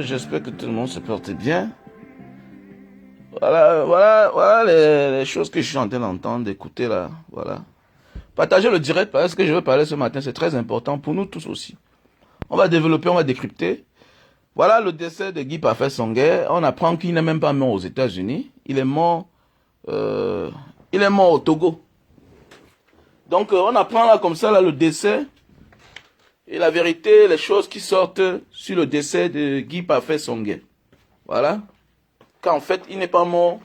J'espère que tout le monde se porte bien. Voilà les choses que je suis en train d'entendre, d'écouter là. Voilà. Partagez le direct parce que je veux parler ce matin, c'est très important pour nous tous aussi. On va développer, on va décrypter. Voilà le décès de Guy Parfait Songhai. On apprend qu'il n'est même pas mort aux États-Unis. Il est mort au Togo. Donc on apprend là comme ça là le décès. Et la vérité, les choses qui sortent sur le décès de Guy Parfait Songhai. Voilà. Qu'en fait, il n'est pas mort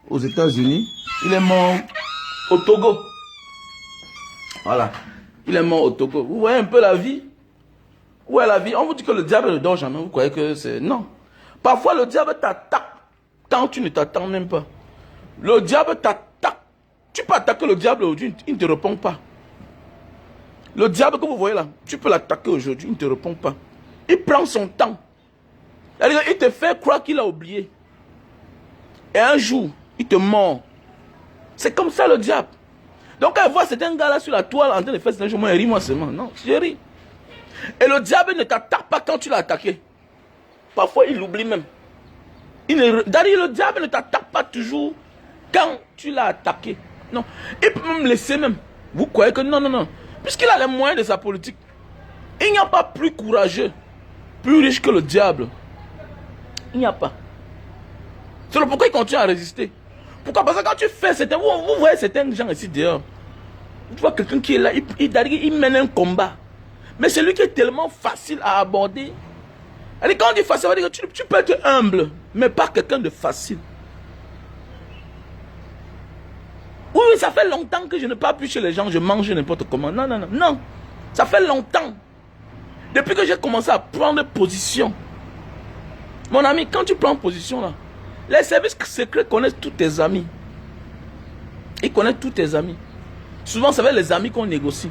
aux États-Unis. Il est mort au Togo. Voilà. Il est mort au Togo. Vous voyez un peu la vie? Où est la vie? On vous dit que le diable ne dort jamais. Vous croyez que c'est... Non. Parfois, le diable t'attaque quand tu ne t'attends même pas. Le diable t'attaque. Tu peux attaquer le diable aujourd'hui, il ne te répond pas. Le diable que vous voyez là, tu peux l'attaquer aujourd'hui, il ne te répond pas. Il prend son temps. Il te fait croire qu'il a oublié. Et un jour, il te mord. C'est comme ça le diable. Donc quand elle voit c'est un gars là sur la toile en train de faire ce jour, moi, il rit moi seulement. Non, je ris. Et le diable ne t'attaque pas quand tu l'as attaqué. Parfois, il l'oublie même. Le diable ne t'attaque pas toujours quand tu l'as attaqué. Non. Il peut même laisser même. Vous croyez que non. Puisqu'il a les moyens de sa politique. Il n'y a pas plus courageux, plus riche que le diable. Il n'y a pas. C'est pourquoi il continue à résister. Pourquoi? Parce que quand tu fais certains... Vous voyez certains gens ici dehors. Tu vois quelqu'un qui est là, il mène un combat. Mais c'est lui qui est tellement facile à aborder. Quand on dit facile, ça veut dire que tu peux être humble, mais pas quelqu'un de facile. Oui, ça fait longtemps que je ne parle plus chez les gens, je mange n'importe comment. Non. Ça fait longtemps. Depuis que j'ai commencé à prendre position. Mon ami, quand tu prends position là, les services secrets connaissent tous tes amis. Ils connaissent tous tes amis. Souvent, c'est avec les amis qu'on négocie.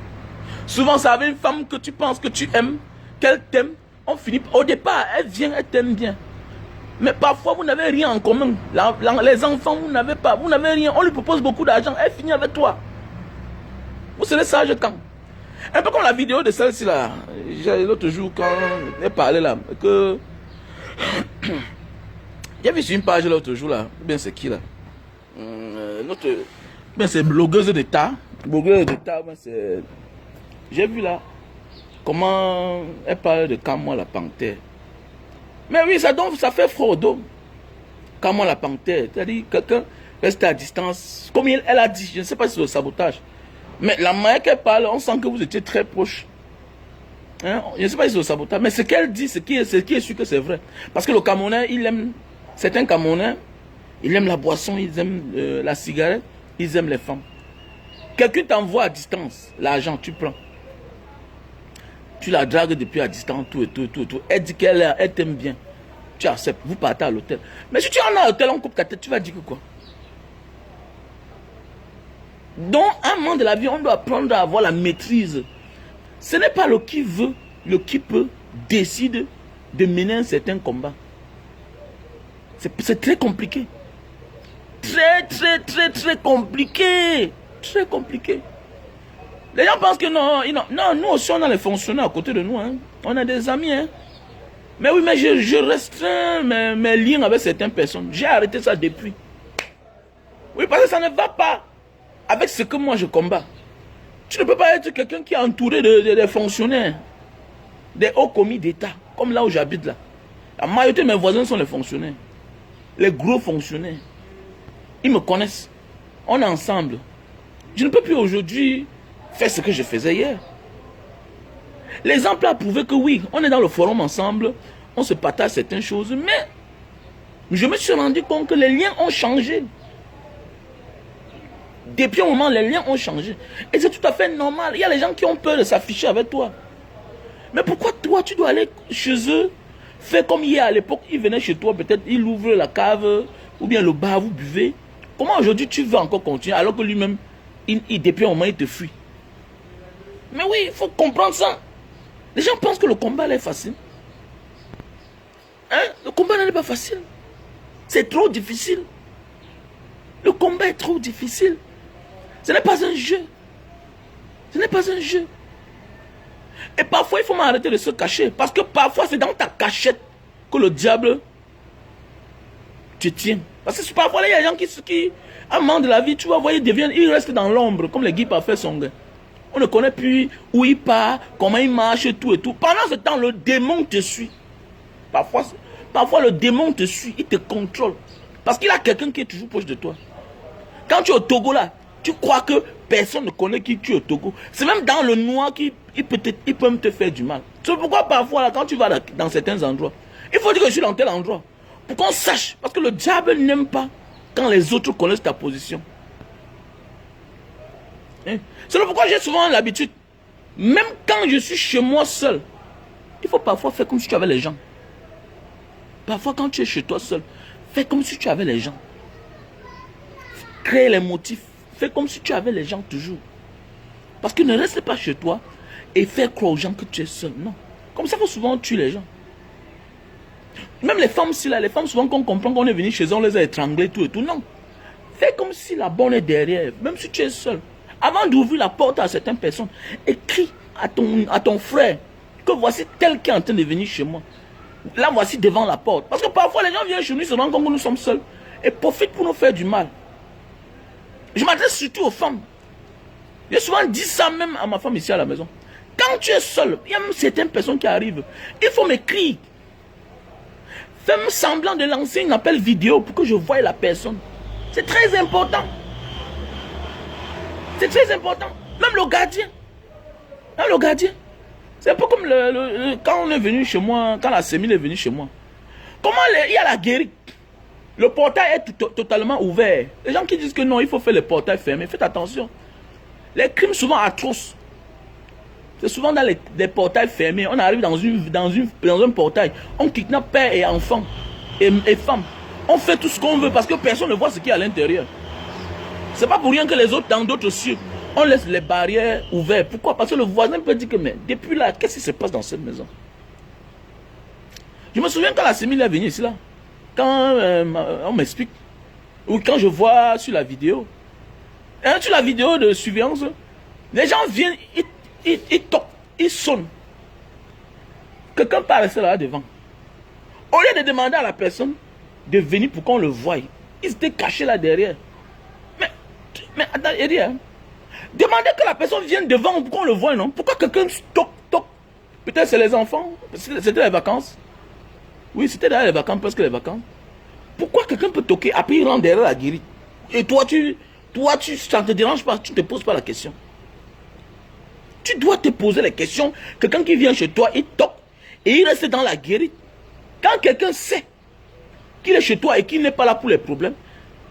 Souvent, c'est avec une femme que tu penses que tu aimes, qu'elle t'aime. On finit. Au départ, elle vient, elle t'aime bien. Mais parfois, vous n'avez rien en commun. Les enfants, vous n'avez pas. Vous n'avez rien. On lui propose beaucoup d'argent. Elle finit avec toi. Vous serez sage quand? Un peu comme la vidéo de celle-ci là. L'autre jour, quand elle parlait là, que. J'ai vu sur une page l'autre jour là. Bien, c'est qui là? Bien, c'est blogueuse d'État. Blogueuse d'État, c'est. J'ai vu là comment elle parle de Kamwa la panthère. Mais oui, ça fait fraude. Kamwa la panthère, c'est-à-dire quelqu'un reste à distance. Comme elle a dit, je ne sais pas si c'est le sabotage. Mais la manière qu'elle parle, on sent que vous étiez très proche. Hein? Je ne sais pas si c'est le sabotage. Mais ce qu'elle dit, ce qui est sûr que c'est vrai. Parce que le Camerounais, il aime. Certains Camerounais, ils aiment la boisson, ils aiment la cigarette, ils aiment les femmes. Quelqu'un t'envoie à distance, l'argent, tu prends. Tu la dragues depuis à distance, tout. Elle dit qu'elle t'aime bien. Tu acceptes, vous partez à l'hôtel. Mais si tu en as à l'hôtel, on coupe ta tête, tu vas dire que quoi? Donc, à un moment de la vie, on doit apprendre à avoir la maîtrise. Ce n'est pas le qui veut, le qui peut, décide de mener un certain combat. C'est très compliqué. Très compliqué. Très compliqué. Les gens pensent que non, nous aussi on a les fonctionnaires à côté de nous. Hein. On a des amis. Hein. Mais oui, mais je restreins mes liens avec certaines personnes. J'ai arrêté ça depuis. Oui, parce que ça ne va pas avec ce que moi je combats. Tu ne peux pas être quelqu'un qui est entouré de fonctionnaires, des hauts commis d'État, comme là où j'habite là. La majorité de mes voisins sont les fonctionnaires. Les gros fonctionnaires. Ils me connaissent. On est ensemble. Je ne peux plus aujourd'hui faire ce que je faisais hier. L'exemple a prouvé que oui, on est dans le forum ensemble, on se partage certaines choses, mais je me suis rendu compte que les liens ont changé. Depuis un moment, les liens ont changé. Et c'est tout à fait normal. Il y a les gens qui ont peur de s'afficher avec toi. Mais pourquoi toi, tu dois aller chez eux, faire comme hier à l'époque, ils venaient chez toi, peut-être ils ouvrent la cave, ou bien le bar, vous buvez. Comment aujourd'hui tu veux encore continuer alors que lui-même, depuis un moment, il te fuit? Mais oui, il faut comprendre ça. Les gens pensent que le combat est facile. Hein? Le combat n'est pas facile. C'est trop difficile. Le combat est trop difficile. Ce n'est pas un jeu. Ce n'est pas un jeu. Et parfois, il faut m'arrêter de se cacher. Parce que parfois, c'est dans ta cachette que le diable te tient. Parce que parfois, il y a des gens qui à un moment de la vie, tu vas voir, ils restent dans l'ombre, comme les Guy Parfait Songuen. On ne connaît plus où il part, comment il marche, tout et tout. Pendant ce temps, le démon te suit. Parfois le démon te suit, il te contrôle. Parce qu'il a quelqu'un qui est toujours proche de toi. Quand tu es au Togo là, tu crois que personne ne connaît qui tu es au Togo. C'est même dans le noir qu'il peut même te faire du mal. C'est pourquoi parfois là, quand tu vas dans certains endroits, il faut dire que je suis dans tel endroit. Pour qu'on sache. Parce que le diable n'aime pas quand les autres connaissent ta position. Hein? C'est pourquoi j'ai souvent l'habitude, même quand je suis chez moi seul, il faut parfois faire comme si tu avais les gens. Parfois quand tu es chez toi seul, fais comme si tu avais les gens. Crée les motifs. Fais comme si tu avais les gens toujours. Parce que ne reste pas chez toi et fais croire aux gens que tu es seul. Non. Comme ça, il faut souvent tuer les gens. Même les femmes, si là, les femmes, souvent, quand on comprend qu'on est venu chez eux, on les a étranglés, tout et tout. Non. Fais comme si la bonne est derrière, même si tu es seul. Avant d'ouvrir la porte à certaines personnes, écris à ton frère que voici tel qui est en train de venir chez moi. Là, voici devant la porte. Parce que parfois, les gens viennent chez nous, ils se rendent compte que nous sommes seuls et profitent pour nous faire du mal. Je m'adresse surtout aux femmes. J'ai souvent dit ça même à ma femme ici à la maison. Quand tu es seul, il y a même certaines personnes qui arrivent. Il faut m'écrire. Fais-moi semblant de lancer un appel vidéo pour que je voie la personne. C'est très important. C'est très important. Même le gardien. Même le gardien. C'est un peu comme quand on est venu chez moi, quand la Sémile est venue chez moi. Comment il y a la guérite. Le portail est totalement ouvert. Les gens qui disent que non, il faut faire le portail fermé. Faites attention. Les crimes souvent atroces. C'est souvent dans les portails fermés. On arrive dans un portail. On kidnappe père et enfant et femme. On fait tout ce qu'on veut parce que personne ne voit ce qu'il y a à l'intérieur. C'est pas pour rien que les autres, dans d'autres cieux, on laisse les barrières ouvertes. Pourquoi? Parce que le voisin peut dire que mais depuis là, qu'est-ce qui se passe dans cette maison? Je me souviens quand la Sémile est venue ici là. Quand on m'explique, ou quand je vois sur la vidéo, sur la vidéo de surveillance, les gens viennent, ils toquent, ils sonnent. Quelqu'un part rester là devant. Au lieu de demander à la personne de venir pour qu'on le voie, ils étaient cachés là derrière. Mais attends, hein? Demandez que la personne vienne devant pour qu'on le voie, non? Pourquoi quelqu'un toque? Peut-être c'est les enfants, c'était les vacances. Oui, c'était derrière les vacances, presque les vacances. Pourquoi quelqu'un peut toquer, après il rentre derrière la guérite? Et toi, ça ne te dérange pas, tu ne te poses pas la question. Tu dois te poser la question. Quelqu'un qui vient chez toi, il toque et il reste dans la guérite. Quand quelqu'un sait qu'il est chez toi et qu'il n'est pas là pour les problèmes,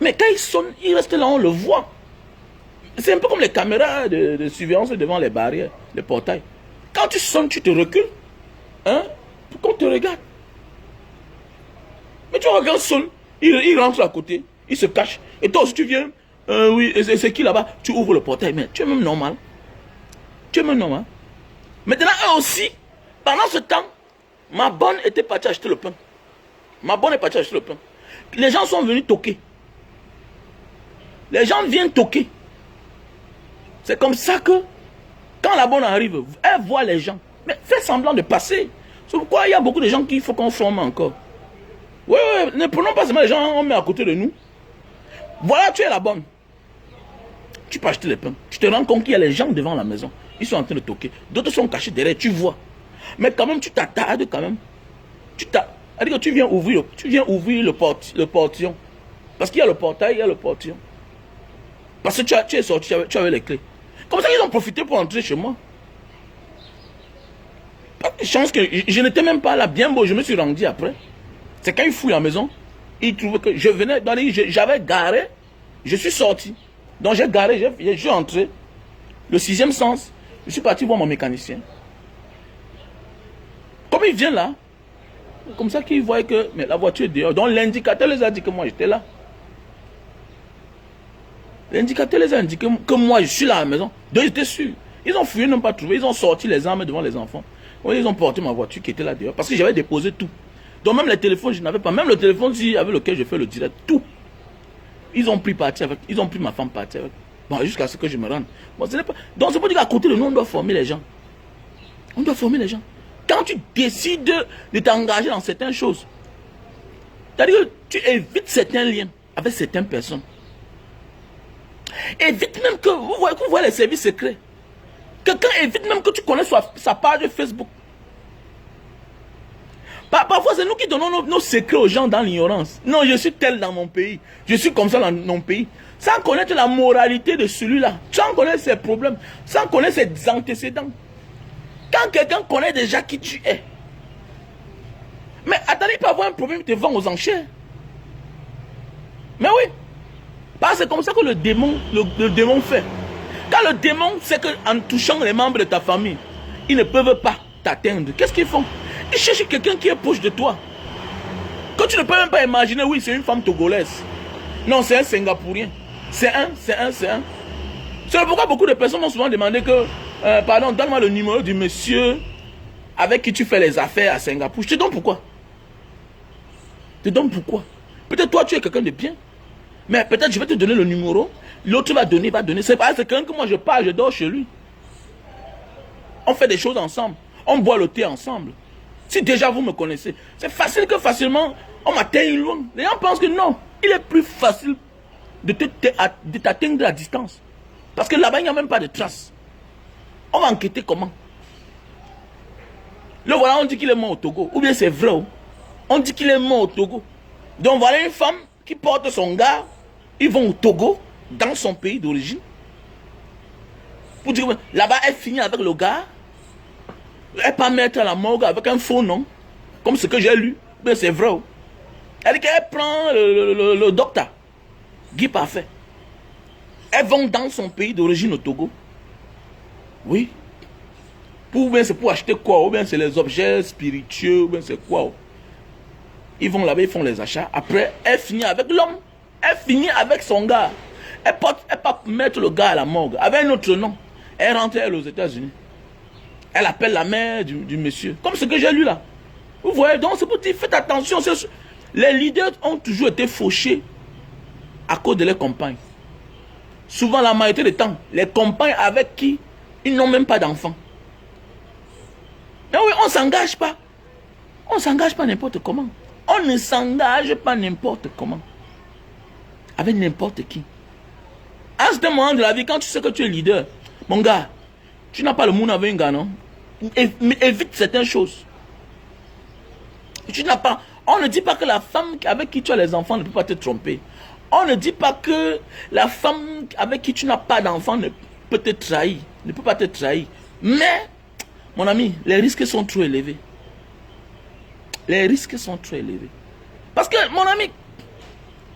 mais quand il sonne, il reste là, on le voit. C'est un peu comme les caméras de surveillance devant les barrières, les portails. Quand tu sonnes, tu te recules, hein, pour qu'on te regarde. Mais tu regardes seul, il rentre à côté, il se cache. Et toi aussi tu viens, oui, c'est qui là-bas? Tu ouvres le portail, mais tu es même normal. Tu es même normal. Maintenant, eux aussi, pendant ce temps, ma bonne était partie acheter le pain. Ma bonne est partie acheter le pain. Les gens sont venus toquer. Les gens viennent toquer. C'est comme ça que, quand la bonne arrive, elle voit les gens. Mais fais semblant de passer. C'est pourquoi il y a beaucoup de gens qu'il faut qu'on forme encore. Oui, ne prenons pas seulement les gens, on met à côté de nous. Voilà, tu es la bonne. Tu peux acheter les pains. Tu te rends compte qu'il y a les gens devant la maison. Ils sont en train de toquer. D'autres sont cachés derrière, tu vois. Mais quand même, tu t'attardes quand même. C'est-à-dire que tu viens ouvrir le portillon. Parce qu'il y a le portail, il y a le portillon. Parce que tu es sorti, tu avais les clés. Comme ça, ils ont profité pour entrer chez moi. Chance que je n'étais même pas là, bien beau, je me suis rendu après. C'est quand ils fouillent la maison, ils trouvaient que je venais, j'avais garé, je suis sorti. Donc j'ai garé, je suis entré. Le 6e sens, je suis parti voir mon mécanicien. Comme il vient là, comme ça qu'il voit que mais la voiture est dehors. Donc l'indicateur les a dit que moi j'étais là. L'indicateur les a indiqué que moi je suis là à la maison. Donc ils étaient sûrs. Ils ont fouillé, n'ont pas trouvé. Ils ont sorti les armes devant les enfants. Ils ont porté ma voiture qui était là dehors. Parce que j'avais déposé tout. Donc même les téléphones, je n'avais pas. Même le téléphone avec lequel je fais le direct, tout. Ils ont pris parti avec. Ils ont pris ma femme partie avec. Bon, jusqu'à ce que je me rende. Bon, ce n'est pas. Donc c'est pour dire qu'à côté de nous, on doit former les gens. On doit former les gens. Quand tu décides de t'engager dans certaines choses, c'est-à-dire que tu évites certains liens avec certaines personnes. Évite même que vous voyez les services secrets. Quelqu'un évite même que tu connaisses sa page Facebook. Parfois, c'est nous qui donnons nos secrets aux gens dans l'ignorance. Non, je suis tel dans mon pays. Je suis comme ça dans mon pays. Sans connaître la moralité de celui-là. Sans connaître ses problèmes. Sans connaître ses antécédents. Quand quelqu'un connaît déjà qui tu es. Mais attendez, il peut avoir un problème, il te vend aux enchères. Mais oui. Parce que c'est comme ça que le démon fait. Quand le démon sait qu'en touchant les membres de ta famille, ils ne peuvent pas t'atteindre, qu'est-ce qu'ils font? Ils cherchent quelqu'un qui est proche de toi. Que tu ne peux même pas imaginer, oui, c'est une femme togolaise. Non, c'est un Singapourien. C'est un. C'est pourquoi beaucoup de personnes m'ont souvent demandé que, pardon, donne-moi le numéro du monsieur avec qui tu fais les affaires à Singapour. Je te donne pourquoi. Je te donne pourquoi. Peut-être toi, tu es quelqu'un de bien. Mais peut-être je vais te donner le numéro. L'autre va donner. C'est pas quelqu'un que moi je pars, je dors chez lui. On fait des choses ensemble. On boit le thé ensemble. Si déjà vous me connaissez, c'est facile que facilement on m'atteigne loin. Les gens pensent que non. Il est plus facile de t'atteindre à distance. Parce que là-bas, il n'y a même pas de traces. On va enquêter comment? Le voilà, on dit qu'il est mort au Togo. Ou bien c'est vrai. On dit qu'il est mort au Togo. Donc voilà une femme qui porte son gars. Ils vont au Togo, dans son pays d'origine. Pour dire que là-bas, elle finit avec le gars. Elle pas mettre à la morgue avec un faux nom. Comme ce que j'ai lu. Mais c'est vrai. Elle dit qu'elle prend le docteur. Guy Parfait. Elles vont dans son pays d'origine au Togo. Oui. Ou bien c'est pour acheter quoi? Ou bien c'est les objets spiritueux. Ou bien c'est quoi? Ils vont là-bas, ils font les achats. Après, elle finit avec l'homme. Elle finit avec son gars. Elle peut mettre le gars à la morgue. Avec un autre nom. Elle rentre elle aux États-Unis. Elle appelle la mère du monsieur. Comme ce que j'ai lu là. Vous voyez, donc c'est pour dire, faites attention. Les leaders ont toujours été fauchés à cause de leurs compagnes. Souvent, la majorité du temps, les compagnes avec qui ils n'ont même pas d'enfants. Mais oui, on ne s'engage pas. On ne s'engage pas n'importe comment. On ne s'engage pas n'importe comment. Avec n'importe qui. À ce moment de la vie, quand tu sais que tu es leader, mon gars, tu n'as pas le monde avec un gars, non? Évite certaines choses. Tu n'as pas. On ne dit pas que la femme avec qui tu as les enfants ne peut pas te tromper. On ne dit pas que la femme avec qui tu n'as pas d'enfant ne peut te trahir. Ne peut pas te trahir. Mais, mon ami, les risques sont trop élevés. Les risques sont trop élevés. Parce que, mon ami,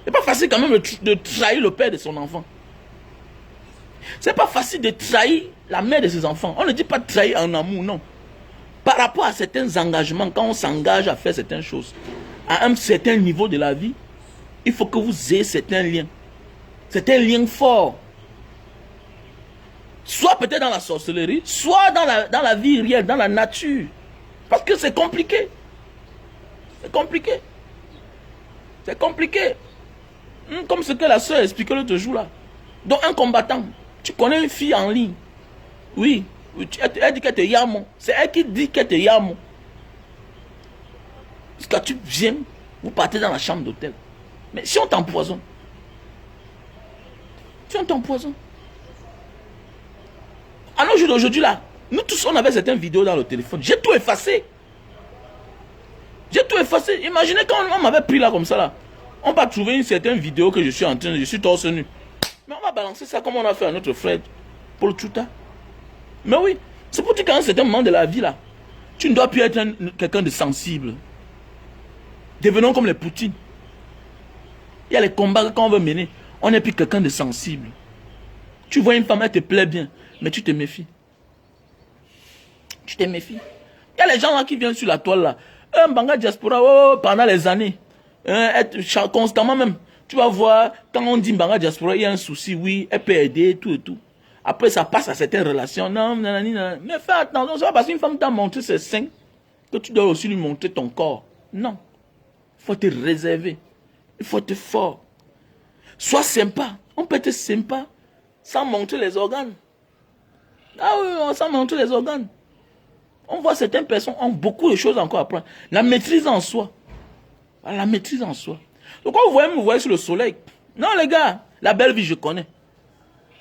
c'est pas facile quand même de trahir le père de son enfant. C'est pas facile de trahir la mère de ses enfants. On ne dit pas de trahir en amour, non. Par rapport à certains engagements, quand on s'engage à faire certaines choses, à un certain niveau de la vie, il faut que vous ayez certains liens. Certains liens forts. Soit peut-être dans la sorcellerie, soit dans la vie réelle, dans la nature. Parce que c'est compliqué. C'est compliqué. C'est compliqué. Comme ce que la soeur expliquait l'autre jour là. Donc un combattant, tu connais une fille en ligne. Oui. Elle dit qu'elle te yamo. C'est elle qui dit qu'elle te yamo. Parce que tu viens, vous partez dans la chambre d'hôtel. Mais si on t'empoisonne. Si on t'empoisonne. À nos jours d'aujourd'hui là, nous tous on avait certaines vidéos dans le téléphone. J'ai tout effacé. J'ai tout effacé. Imaginez quand on m'avait pris là comme ça là. On va trouver une certaine vidéo que je suis torse nu. Mais on va balancer ça comme on a fait à notre frère Paul Tchouta. Mais oui, c'est pour dire qu'à un certain moment de la vie là, tu ne dois plus être quelqu'un de sensible. Devenons comme les Poutines. Il y a les combats que quand on veut mener, on n'est plus quelqu'un de sensible. Tu vois une femme, elle te plaît bien, mais tu te méfies. Tu te méfies. Il y a les gens là qui viennent sur la toile là. Un Banga Diaspora, pendant les années. Constamment même. Tu vas voir, quand on dit Banga Diaspora, il y a un souci, oui, elle peut aider, tout et tout. Après, ça passe à certaines relations. Non, nanani, nanani. Mais fais attention, c'est pas parce qu'une femme t'a montré ses seins que tu dois aussi lui montrer ton corps. Non. Il faut te réserver. Il faut être fort. Sois sympa. On peut être sympa sans montrer les organes. Ah oui, sans montrer les organes. On voit certaines personnes ont beaucoup de choses encore à apprendre. La maîtrise en soi. La maîtrise en soi. Donc quand vous voyez sur le soleil. Non les gars, la belle vie je connais.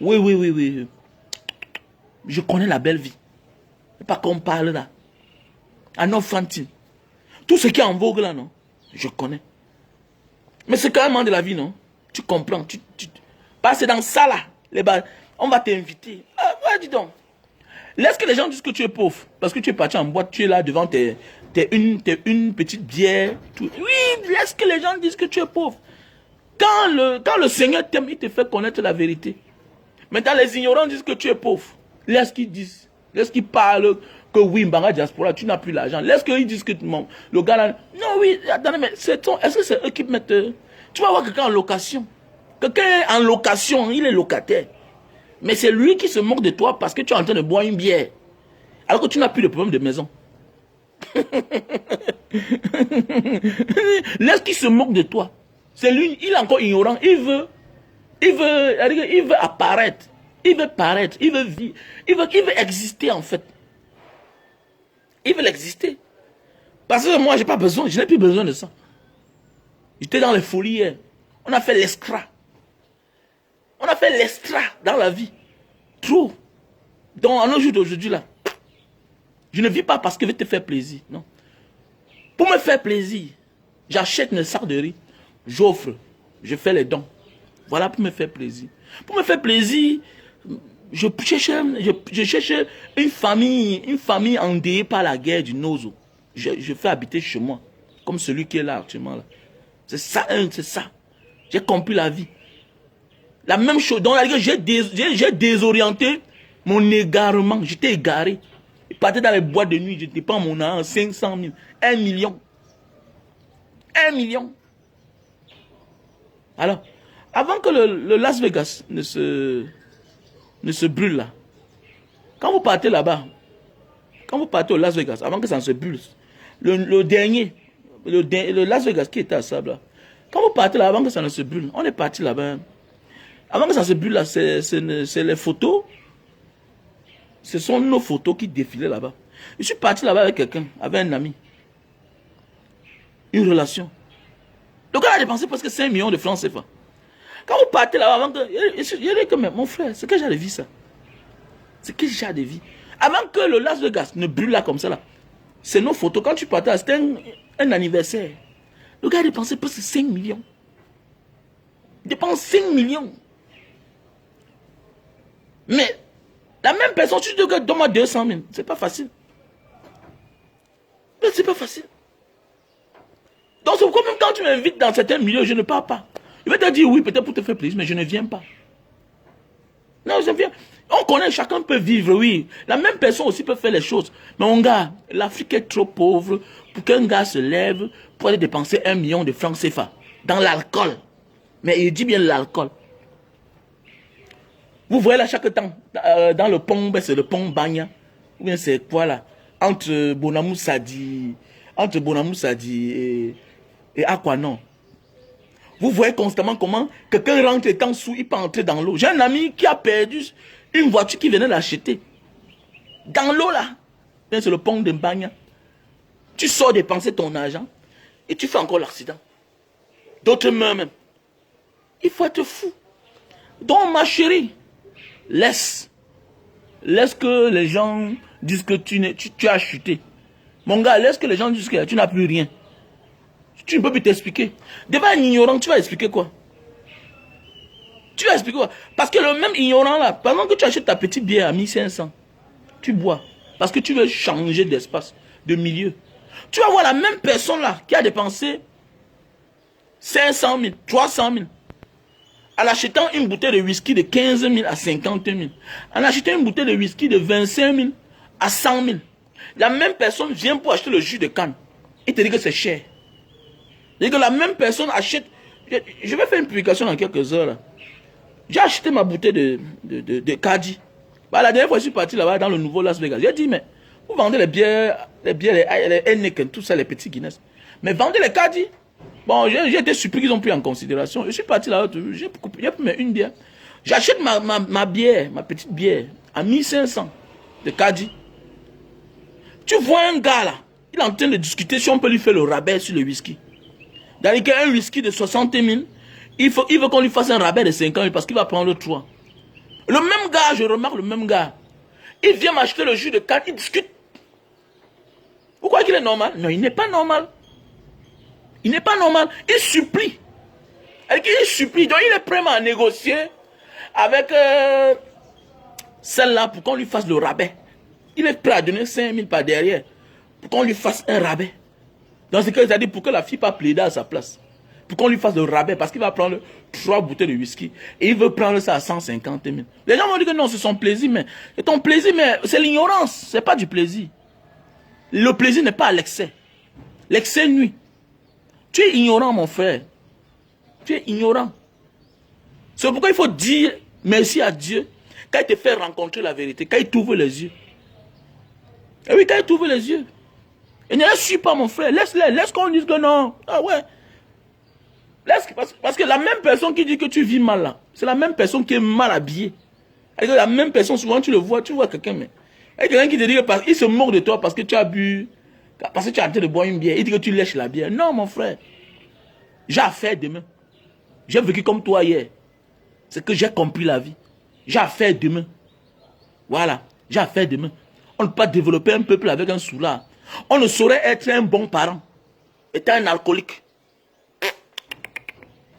Oui. Je connais la belle vie. C'est pas qu'on parle là. À nos fantimes. Tout ce qui est en vogue là, non? Je connais. Mais c'est carrément de la vie, non? Tu comprends. Parce que dans ça là, on va t'inviter. Ah, dis donc. Laisse que les gens disent que tu es pauvre. Parce que tu es parti en boîte, tu es là devant t'es une petite bière. Tout. Oui, laisse que les gens disent que tu es pauvre. Quand le Seigneur t'aime, il te fait connaître la vérité. Maintenant, les ignorants disent que tu es pauvre. Laisse qu'ils disent. Laisse qu'ils parlent que oui, Mbanga Diaspora, tu n'as plus l'argent. Laisse qu'ils disent que le gars là... Non, oui, attendez, mais est-ce que c'est eux qui mettent... Tu vas voir quelqu'un en location. Quelqu'un en location, il est locataire. Mais c'est lui qui se moque de toi parce que tu es en train de boire une bière. Alors que tu n'as plus de problème de maison. Laisse qu'il se moque de toi. C'est lui, il est encore ignorant. Il veut apparaître. Il veut paraître. Il veut vivre. Il veut exister en fait. Il veut l'exister. Parce que moi, j'ai pas besoin. Je n'ai plus besoin de ça. J'étais dans les folies hier. On a fait l'extra. On a fait l'extra dans la vie. Trop. Donc, à nos jours d'aujourd'hui, là, je ne vis pas parce que je veux te faire plaisir. Non. Pour me faire plaisir, j'achète une sac de riz. J'offre. Je fais les dons. Voilà pour me faire plaisir. Pour me faire plaisir, je cherche une famille endeuillée par la guerre du Nozo. Je fais habiter chez moi. Comme celui qui est là actuellement. Là. C'est ça, c'est ça. J'ai compris la vie. La même chose. Donc, j'ai désorienté mon égarement. J'étais égaré. Je partais dans les boîtes de nuit. Je dépense mon argent 500 000. 1 million. 1 million. Alors, avant que le Las Vegas ne se brûle là, quand vous partez là-bas, quand vous partez au Las Vegas, avant que ça ne se brûle, le Las Vegas qui était à Sable, là, quand vous partez là, avant que ça ne se brûle, on est parti là-bas. Avant que ça se brûle là, c'est les photos. Ce sont nos photos qui défilaient là-bas. Je suis parti là-bas avec quelqu'un, avec un ami. Une relation. Le gars a dépensé presque 5 millions de francs CFA. Quand vous partez là-bas, avant que... Il dit que mon frère, c'est que j'ai de vie ça. C'est que j'ai de vie. Avant que le Las Vegas ne brûle là comme ça là. C'est nos photos. Quand tu partais, c'était un anniversaire. Le gars a dépensé presque 5 millions. Il dépense 5 millions. Mais la même personne, tu te dis que donne-moi 200 000. C'est pas facile. Mais c'est pas facile. Donc c'est pourquoi même quand tu m'invites dans certains milieux, je ne pars pas. Je vais te dire oui, peut-être pour te faire plaisir, mais je ne viens pas. Non, je viens. On connaît, chacun peut vivre, oui. La même personne aussi peut faire les choses. Mais mon gars, l'Afrique est trop pauvre pour qu'un gars se lève pour aller dépenser 1 million de francs CFA dans l'alcool. Mais il dit bien l'alcool. Vous voyez là chaque temps, dans le pont, c'est le pont Bagna. Ou bien c'est quoi là? Entre Bonamou Sadi et Aquanon. Vous voyez constamment comment quelqu'un rentre étant sous, il peut entrer dans l'eau. J'ai un ami qui a perdu une voiture qui venait l'acheter. Dans l'eau là. C'est le pont de Bagna. Tu sors dépenser ton argent et tu fais encore l'accident. D'autres meurent même. Il faut être fou. Donc ma chérie, laisse que les gens disent que tu as chuté. Mon gars, laisse que les gens disent que tu n'as plus rien. Tu ne peux plus t'expliquer. Devant un ignorant, tu vas expliquer quoi? Tu vas expliquer quoi? Parce que le même ignorant là, pendant que tu achètes ta petite bière à 1500, tu bois. Parce que tu veux changer d'espace, de milieu. Tu vas voir la même personne là qui a dépensé 500 000, 300 000. En achetant une bouteille de whisky de 15 000 à 50 000. En achetant une bouteille de whisky de 25 000 à 100 000. La même personne vient pour acheter le jus de canne. Il te dit que c'est cher. Et que la même personne achète... Je vais faire une publication dans quelques heures. J'ai acheté ma bouteille de Kadi. Bah, la dernière fois, je suis parti là-bas dans le nouveau Las Vegas. J'ai dit, mais vous vendez les bières, les Heineken, tout ça, les petits Guinness. Mais vendez les Kadi. Bon, j'ai été surpris qu'ils ont pris en considération. Je suis parti là-bas, j'ai pris une bière. J'achète ma bière, ma petite bière, à 1500 de Kadi. Tu vois un gars là, il est en train de discuter si on peut lui faire le rabais sur le whisky. Dans un whisky de 60 000, il veut qu'on lui fasse un rabais de 50 000 parce qu'il va prendre 3. Le même gars, je remarque le même gars, il vient m'acheter le jus de canne, il discute. Vous croyez qu'il est normal? Non, il n'est pas normal. Il n'est pas normal. Il supplie. Il supplie. Donc il est prêt à négocier avec celle-là pour qu'on lui fasse le rabais. Il est prêt à donner 5 000 par derrière pour qu'on lui fasse un rabais. Dans ce cas, il a dit pour que la fille pas plaider à sa place. Pour qu'on lui fasse le rabais parce qu'il va prendre 3 bouteilles de whisky et il veut prendre ça à 150 000. Les gens vont dire que non, c'est son plaisir, mais c'est ton plaisir, mais c'est l'ignorance, c'est pas du plaisir. Le plaisir n'est pas à l'excès. L'excès nuit. Tu es ignorant, mon frère. Tu es ignorant. C'est pourquoi il faut dire merci à Dieu quand il te fait rencontrer la vérité, quand il t'ouvre les yeux. Et oui, quand il t'ouvre les yeux. Et ne laisse pas, mon frère. Laisse-les. Laisse qu'on dise que non. Ah ouais. Laisse, parce que la même personne qui dit que tu vis mal là, c'est la même personne qui est mal habillée. Et la même personne, souvent tu le vois, tu vois quelqu'un, mais. Et quelqu'un qui te dit qu'il se moque de toi parce que tu as bu, parce que tu as arrêté de boire une bière. Il dit que tu lèches la bière. Non, mon frère. J'ai affaire demain. J'ai vécu comme toi hier. C'est que j'ai compris la vie. J'ai affaire demain. Voilà. J'ai affaire demain. On ne peut pas développer un peuple avec un soulard. On ne saurait être un bon parent. Étant un alcoolique.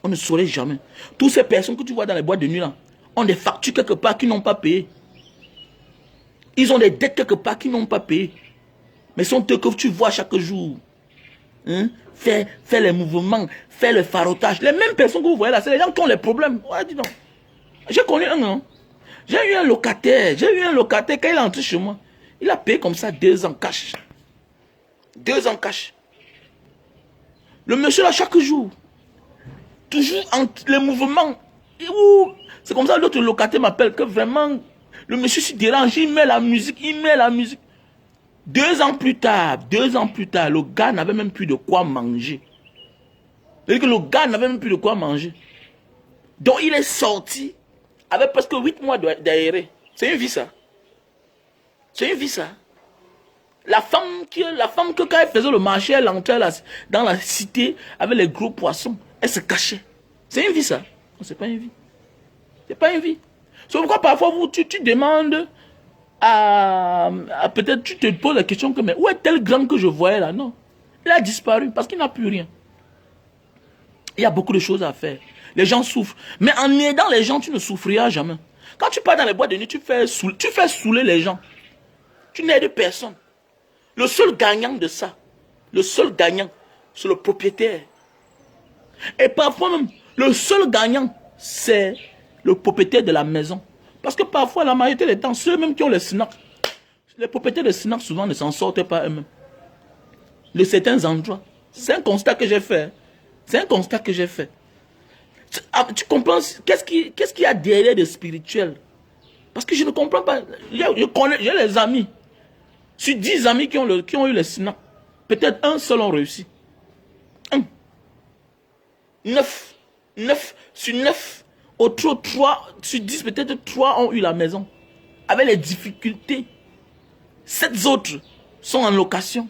On ne saurait jamais. Toutes ces personnes que tu vois dans les boîtes de nuit là, ont des factures quelque part qui n'ont pas payé. Ils ont des dettes quelque part qui n'ont pas payé. Mais sont eux que tu vois chaque jour. Hein? Faire les mouvements, faire le farotage. Les mêmes personnes que vous voyez là, c'est les gens qui ont les problèmes. Ouais, dis donc. J'ai connu un an. J'ai eu un locataire. Quand il est entré chez moi. Il a payé comme ça 2 ans cash. 2 ans cash. Le monsieur là, chaque jour. Toujours entre les mouvements. C'est comme ça l'autre locataire m'appelle que vraiment, le monsieur se dérange, il met la musique. 2 ans plus tard, le gars n'avait même plus de quoi manger. Donc il est sorti avec presque 8 mois d'aéré. C'est une vie ça. La femme que quand elle faisait le marché, elle entrait dans la cité avec les gros poissons. Elle se cachait. C'est une vie ça. Non, c'est pas une vie. C'est pas une vie. C'est pourquoi parfois tu demandes peut-être tu te poses la question que mais où est tel grand que je voyais là? Non. Il a disparu parce qu'il n'a plus rien. Il y a beaucoup de choses à faire. Les gens souffrent. Mais en aidant les gens, tu ne souffriras jamais. Quand tu pars dans les boîtes de nuit, tu fais saouler les gens. Tu n'aides personne. Le seul gagnant de ça, c'est le propriétaire. Et parfois même, le seul gagnant, c'est le propriétaire de la maison. Parce que parfois, la majorité des temps, ceux même qui ont les snacks, les propriétaires de snacks souvent ne s'en sortent pas eux-mêmes. De certains endroits. C'est un constat que j'ai fait. Tu comprends? Qu'est-ce qu'il y a derrière de spirituel? Parce que je ne comprends pas. J'ai les amis. Sur 10 amis qui ont eu les snacks, peut-être un seul ont réussi. 9 sur 9. Autres 3 sur 10, peut-être 3 ont eu la maison. Avec les difficultés. 7 autres sont en location.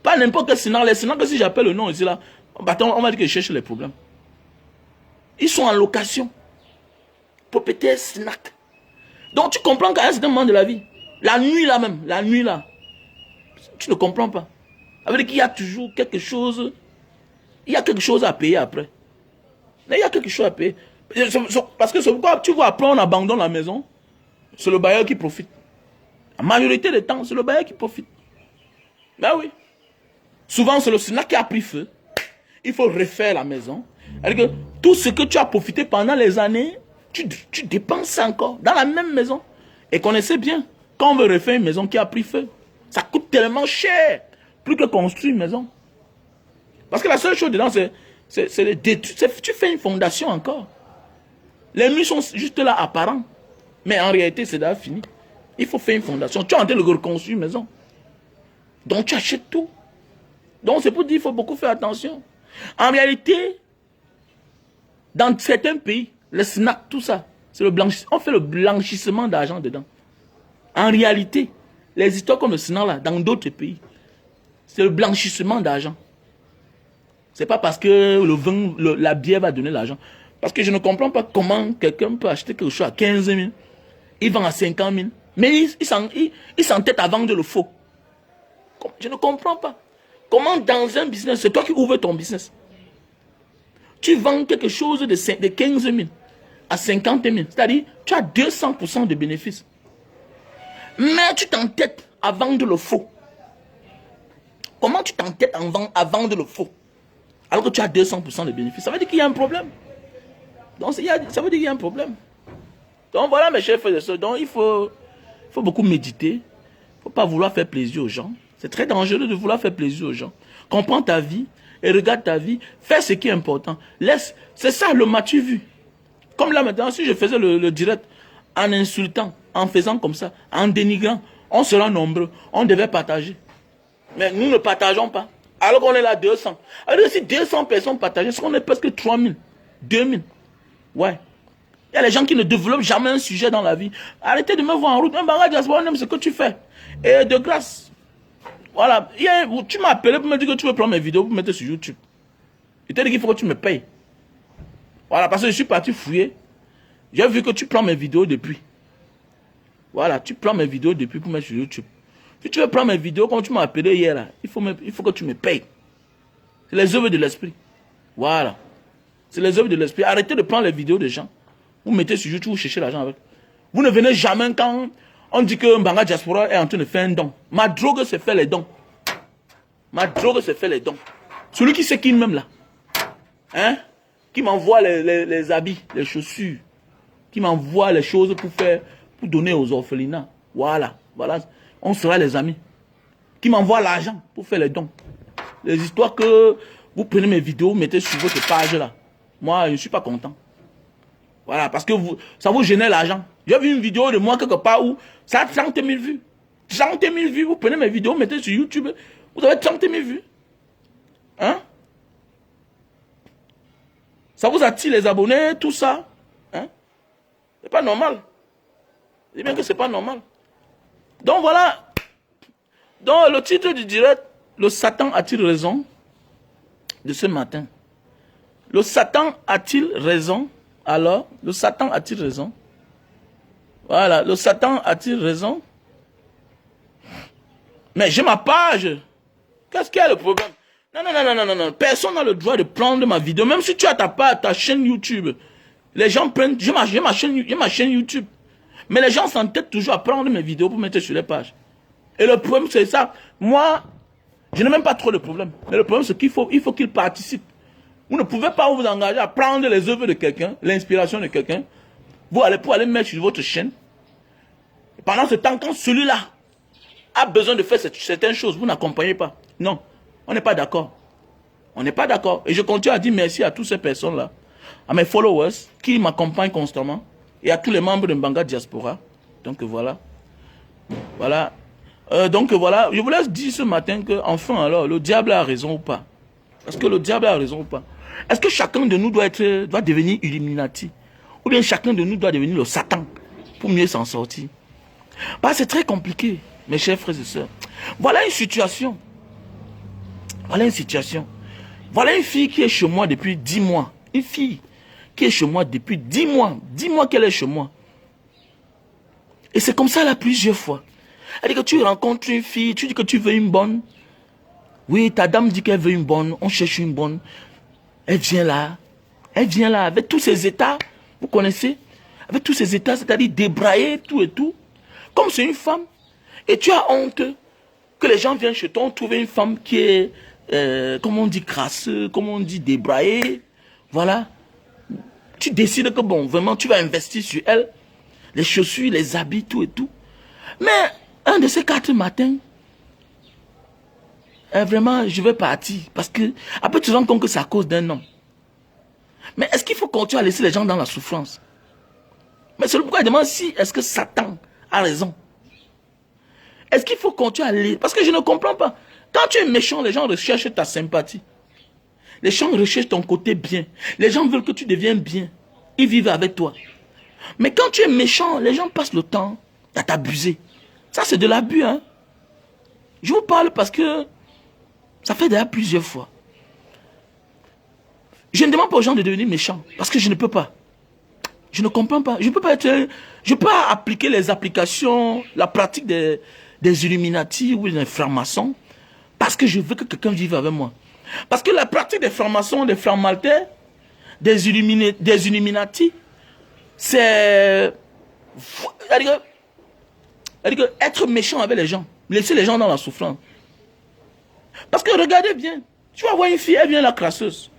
Pas n'importe quel snack. Les snacks, si j'appelle le nom ici là, on va dire que je cherche les problèmes. Ils sont en location. Propriétaire snack. Donc tu comprends qu'à un certain moment de la vie, la nuit là, tu ne comprends pas. Ça veut dire qu'il y a toujours quelque chose. Il y a quelque chose à payer après. Mais il y a quelque chose à payer. Parce que tu vois, après on abandonne la maison, c'est le bailleur qui profite. La majorité des temps, c'est le bailleur qui profite. Ben oui. Souvent, c'est le snack qui a pris feu. Il faut refaire la maison. C'est-à-dire que tout ce que tu as profité pendant les années, tu dépenses encore dans la même maison. Et connaissez bien, quand on veut refaire une maison qui a pris feu, ça coûte tellement cher, plus que construire une maison. Parce que la seule chose dedans, c'est tu fais une fondation encore. Les murs sont juste là apparents. Mais en réalité, c'est déjà fini. Il faut faire une fondation. Tu es en train de reconstruire une maison. Donc tu achètes tout. Donc c'est pour dire qu'il faut beaucoup faire attention. En réalité, dans certains pays, les snacks, tout ça, c'est le blanchissement. On fait le blanchissement d'argent dedans. En réalité, Les histoires comme le Sénat, là, dans d'autres pays, c'est le blanchissement d'argent. C'est pas parce que le vin, la bière va donner l'argent. Parce que je ne comprends pas comment quelqu'un peut acheter quelque chose à 15 000, il vend à 50 000, mais il s'entête à vendre le faux. Je ne comprends pas. Comment dans un business, c'est toi qui ouvres ton business. Tu vends quelque chose de 15 000 à 50 000, c'est-à-dire tu as 200% de bénéfices. Mais tu t'entêtes à vendre le faux. Comment tu t'entêtes à vendre le faux alors que tu as 200% de bénéfices? Ça veut dire qu'il y a un problème. Donc ça veut dire qu'il y a un problème. Donc voilà mes chers frères et sœurs. Donc il faut beaucoup méditer. Il ne faut pas vouloir faire plaisir aux gens. C'est très dangereux de vouloir faire plaisir aux gens. Comprends ta vie et regarde ta vie. Fais ce qui est important. Laisse. C'est ça le m'as-tu vu. Comme là maintenant, si je faisais le direct en insultant, en faisant comme ça, en dénigrant, on sera nombreux. On devait partager. Mais nous ne partageons pas. Alors qu'on est là 200. Alors si 200 personnes partagent, on est presque 3000, 2000. Ouais. Il y a les gens qui ne développent jamais un sujet dans la vie. Arrêtez de me voir en route. Un bagage diaspora, on aime ce que tu fais. Et de grâce. Voilà. Tu m'as appelé pour me dire que tu veux prendre mes vidéos pour mettre sur YouTube. Je t'ai dit qu'il faut que tu me payes. Voilà, parce que je suis parti fouiller. J'ai vu que tu prends mes vidéos depuis. Voilà, tu prends mes vidéos depuis pour mettre sur YouTube. Si tu veux prendre mes vidéos, comme tu m'as appelé hier, là, il faut que tu me payes. C'est les œuvres de l'esprit. Voilà. C'est les œuvres de l'esprit. Arrêtez de prendre les vidéos des gens. Vous mettez sur YouTube, vous cherchez l'argent avec. Vous ne venez jamais quand on dit que Mbanga Diaspora est en train de faire un don. Ma drogue, c'est faire les dons. Ma drogue, c'est faire les dons. Celui qui sait qui même là. Hein? Qui m'envoie les habits, les chaussures. Qui m'envoie les choses pour donner aux orphelinats. Voilà. Voilà. On sera les amis. Qui m'envoie l'argent pour faire les dons. Les histoires que vous prenez mes vidéos, vous mettez sur votre page là. Moi, je ne suis pas content. Voilà, parce que ça vous génère l'argent. J'ai vu une vidéo de moi quelque part où ça a 30 000 vues. 30 000 vues. Vous prenez mes vidéos, vous mettez sur YouTube. Vous avez 30 000 vues. Hein? Ça vous attire les abonnés, tout ça. Hein? C'est pas normal. C'est bien que c'est pas normal. Donc voilà. Donc le titre du direct, le Satan a-t-il raison de ce matin? Le Satan a-t-il raison? Alors, le Satan a-t-il raison? Voilà, le Satan a-t-il raison? Mais j'ai ma page. Qu'est-ce qu'il y a le problème? Non. Personne n'a le droit de prendre ma vidéo. Même si tu as ta chaîne YouTube. Les gens prennent... J'ai ma chaîne YouTube. Mais les gens s'entêtent toujours à prendre mes vidéos pour mettre sur les pages. Et le problème, c'est ça. Moi, je n'ai même pas trop de problème. Mais le problème, c'est qu'il faut qu'ils participent. Vous ne pouvez pas vous engager à prendre les œuvres de quelqu'un, l'inspiration de quelqu'un, pour aller mettre sur votre chaîne. Et pendant ce temps, quand celui-là a besoin de faire certaines choses, vous n'accompagnez pas. Non, on n'est pas d'accord. On n'est pas d'accord. Et je continue à dire merci à toutes ces personnes-là, à mes followers qui m'accompagnent constamment, et à tous les membres de Mbanga Diaspora. Donc voilà. Voilà. Donc voilà, je vous laisse dire ce matin que, enfin alors, le diable a raison ou pas? Est-ce que le diable a raison ou pas? Est-ce que chacun de nous doit devenir Illuminati? Ou bien chacun de nous doit devenir le Satan pour mieux s'en sortir? Bah, c'est très compliqué, mes chers frères et sœurs. Voilà une situation. Voilà une situation. Voilà une fille qui est chez moi depuis 10 mois. Une fille qui est chez moi depuis 10 mois. 10 mois qu'elle est chez moi. Et c'est comme ça là plusieurs fois. Elle dit que tu rencontres une fille, tu dis que tu veux une bonne. Oui, ta dame dit qu'elle veut une bonne, on cherche une bonne. Elle vient là avec tous ses états, vous connaissez? Avec tous ses états, c'est-à-dire débrailler, tout et tout. Comme c'est une femme. Et tu as honte que les gens viennent chez toi, trouver une femme qui est, comment on dit, crasseuse, comment on dit, débraillée. Voilà. Tu décides que bon, vraiment, tu vas investir sur elle. Les chaussures, les habits, tout et tout. Mais, un de ces 4 matins, vraiment, je vais partir. Parce que, après, tu te rends compte que c'est à cause d'un homme. Mais est-ce qu'il faut continuer à laisser les gens dans la souffrance? Mais c'est pourquoi je demande si, est-ce que Satan a raison? Est-ce qu'il faut continuer à laisser? Parce que je ne comprends pas. Quand tu es méchant, les gens recherchent ta sympathie. Les gens recherchent ton côté bien. Les gens veulent que tu deviennes bien. Ils vivent avec toi. Mais quand tu es méchant, les gens passent le temps à t'abuser. Ça, c'est de l'abus. Hein. Je vous parle parce que ça fait déjà plusieurs fois. Je ne demande pas aux gens de devenir méchants parce que je ne peux pas. Je ne comprends pas. Je ne peux pas être... Je peux pas appliquer les applications, la pratique des Illuminati ou des francs-maçons parce que je veux que quelqu'un vive avec moi. Parce que la pratique des francs-maçons, des francs-maltais, des Illuminati, c'est... être méchant avec les gens. Laisser les gens dans la souffrance. Parce que regardez bien. Tu vas voir une fille, elle vient la crasseuse.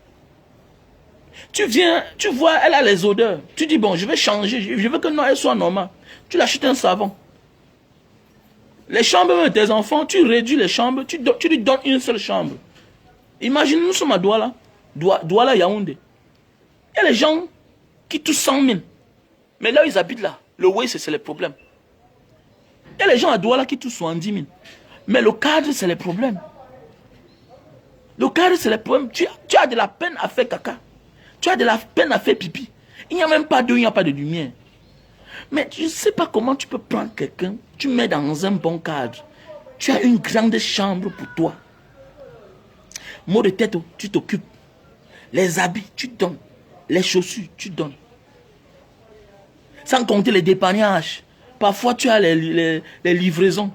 Tu viens, tu vois, elle a les odeurs. Tu dis, bon, je vais changer. Je veux que non, elle soit normale. Tu l'achètes un savon. Les chambres de tes enfants, tu réduis les chambres. Tu lui donnes une seule chambre. Imagine, nous sommes à Douala. Douala, Yaoundé. Il y a les gens qui touchent 100 000. Mais là où ils habitent là, le way, c'est les problèmes. Il y a les gens à Douala qui touchent 70 000. Mais le cadre, c'est les problèmes. Le cadre, c'est les problèmes. Tu as de la peine à faire caca. Tu as de la peine à faire pipi. Il n'y a même pas d'eau, il n'y a pas de lumière. Mais je ne sais pas comment tu peux prendre quelqu'un, tu mets dans un bon cadre. Tu as une grande chambre pour toi. Mot de tête, tu t'occupes. Les habits, tu donnes. Les chaussures, tu donnes. Sans compter les dépannages. Parfois, tu as les livraisons.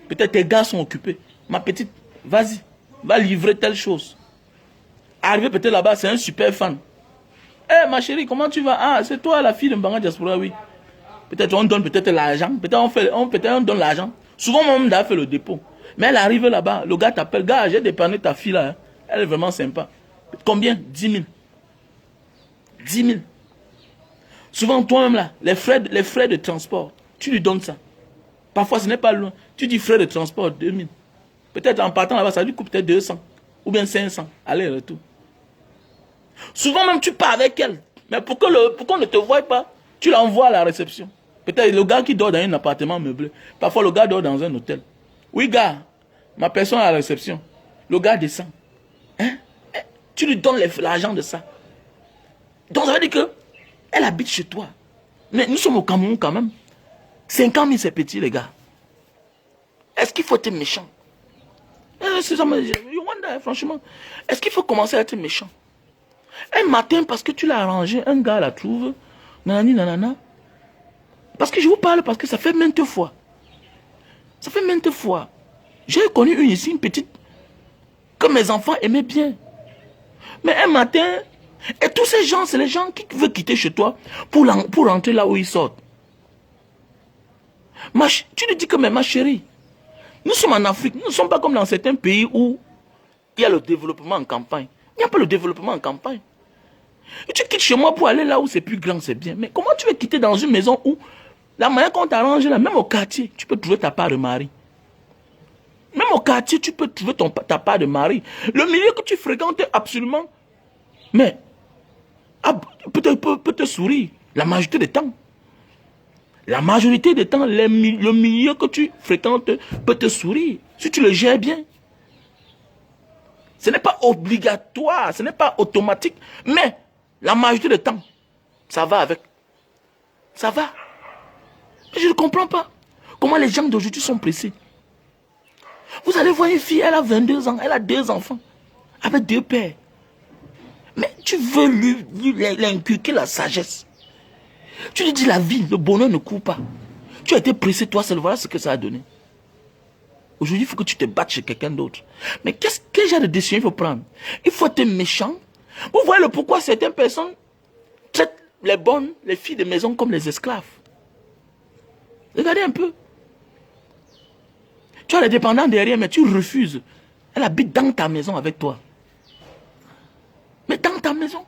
Peut-être tes gars sont occupés. Ma petite, vas-y, va livrer telle chose. Arrivé peut-être là-bas, c'est un super fan. Eh, ma chérie, comment tu vas? Ah, c'est toi la fille de Mbanga Diaspora, oui. Peut-être on donne peut-être l'argent. Peut-être on donne l'argent. Souvent, mon homme fait le dépôt. Mais elle arrive là-bas, le gars t'appelle. Gars, j'ai dépanné ta fille là. Hein. Elle est vraiment sympa. Combien? 10 000. 10 000. Souvent, toi-même là, les frais de transport, tu lui donnes ça. Parfois, ce n'est pas loin. Tu dis frais de transport, 2 000. Peut-être en partant là-bas, ça lui coûte peut-être 200. Ou bien 500. Aller-retour. Souvent même, tu pars avec elle. Mais pour qu'on ne te voie pas, tu l'envoies à la réception. Peut-être le gars qui dort dans un appartement meublé. Parfois, le gars dort dans un hôtel. Oui, gars, ma personne à la réception. Le gars descend. Hein? Tu lui donnes l'argent de ça. Donc, ça veut dire que elle habite chez toi. Mais nous sommes au Cameroun quand même. 50 000, c'est petit, les gars. Est-ce qu'il faut être méchant? Franchement, est-ce qu'il faut commencer à être méchant? Un matin, parce que tu l'as arrangé, un gars la trouve, nanani, nanana. Parce que je vous parle, parce que ça fait maintes fois. Ça fait maintes fois. J'ai connu une ici, une petite, que mes enfants aimaient bien. Mais un matin, et tous ces gens, c'est les gens qui veulent quitter chez toi pour rentrer là où ils sortent. Tu lui dis que, mais ma chérie, nous sommes en Afrique, nous ne sommes pas comme dans certains pays où il y a le développement en campagne. Il n'y a pas le développement en campagne. Et tu quittes chez moi pour aller là où c'est plus grand, c'est bien. Mais comment tu veux quitter dans une maison où la manière qu'on t'arrange là, même au quartier, tu peux trouver ta part de mari. Même au quartier, tu peux trouver ta part de mari. Le milieu que tu fréquentes absolument, mais peut te sourire la majorité des temps. La majorité des temps, le milieu que tu fréquentes peut te sourire si tu le gères bien. Ce n'est pas obligatoire, ce n'est pas automatique, mais la majorité du temps, ça va avec. Ça va. Mais je ne comprends pas comment les gens d'aujourd'hui sont pressés. Vous allez voir une fille, elle a 22 ans, elle a 2 enfants, avec 2 pères. Mais tu veux lui inculquer la sagesse. Tu lui dis la vie, le bonheur ne court pas. Tu as été pressé toi seul, voilà ce que ça a donné. Aujourd'hui, il faut que tu te battes chez quelqu'un d'autre. Mais quel genre de décision il faut prendre? Il faut être méchant. Vous voyez le pourquoi certaines personnes traitent les filles de maison comme les esclaves. Regardez un peu. Tu as les dépendants derrière, mais tu refuses. Elle habite dans ta maison avec toi. Mais dans ta maison.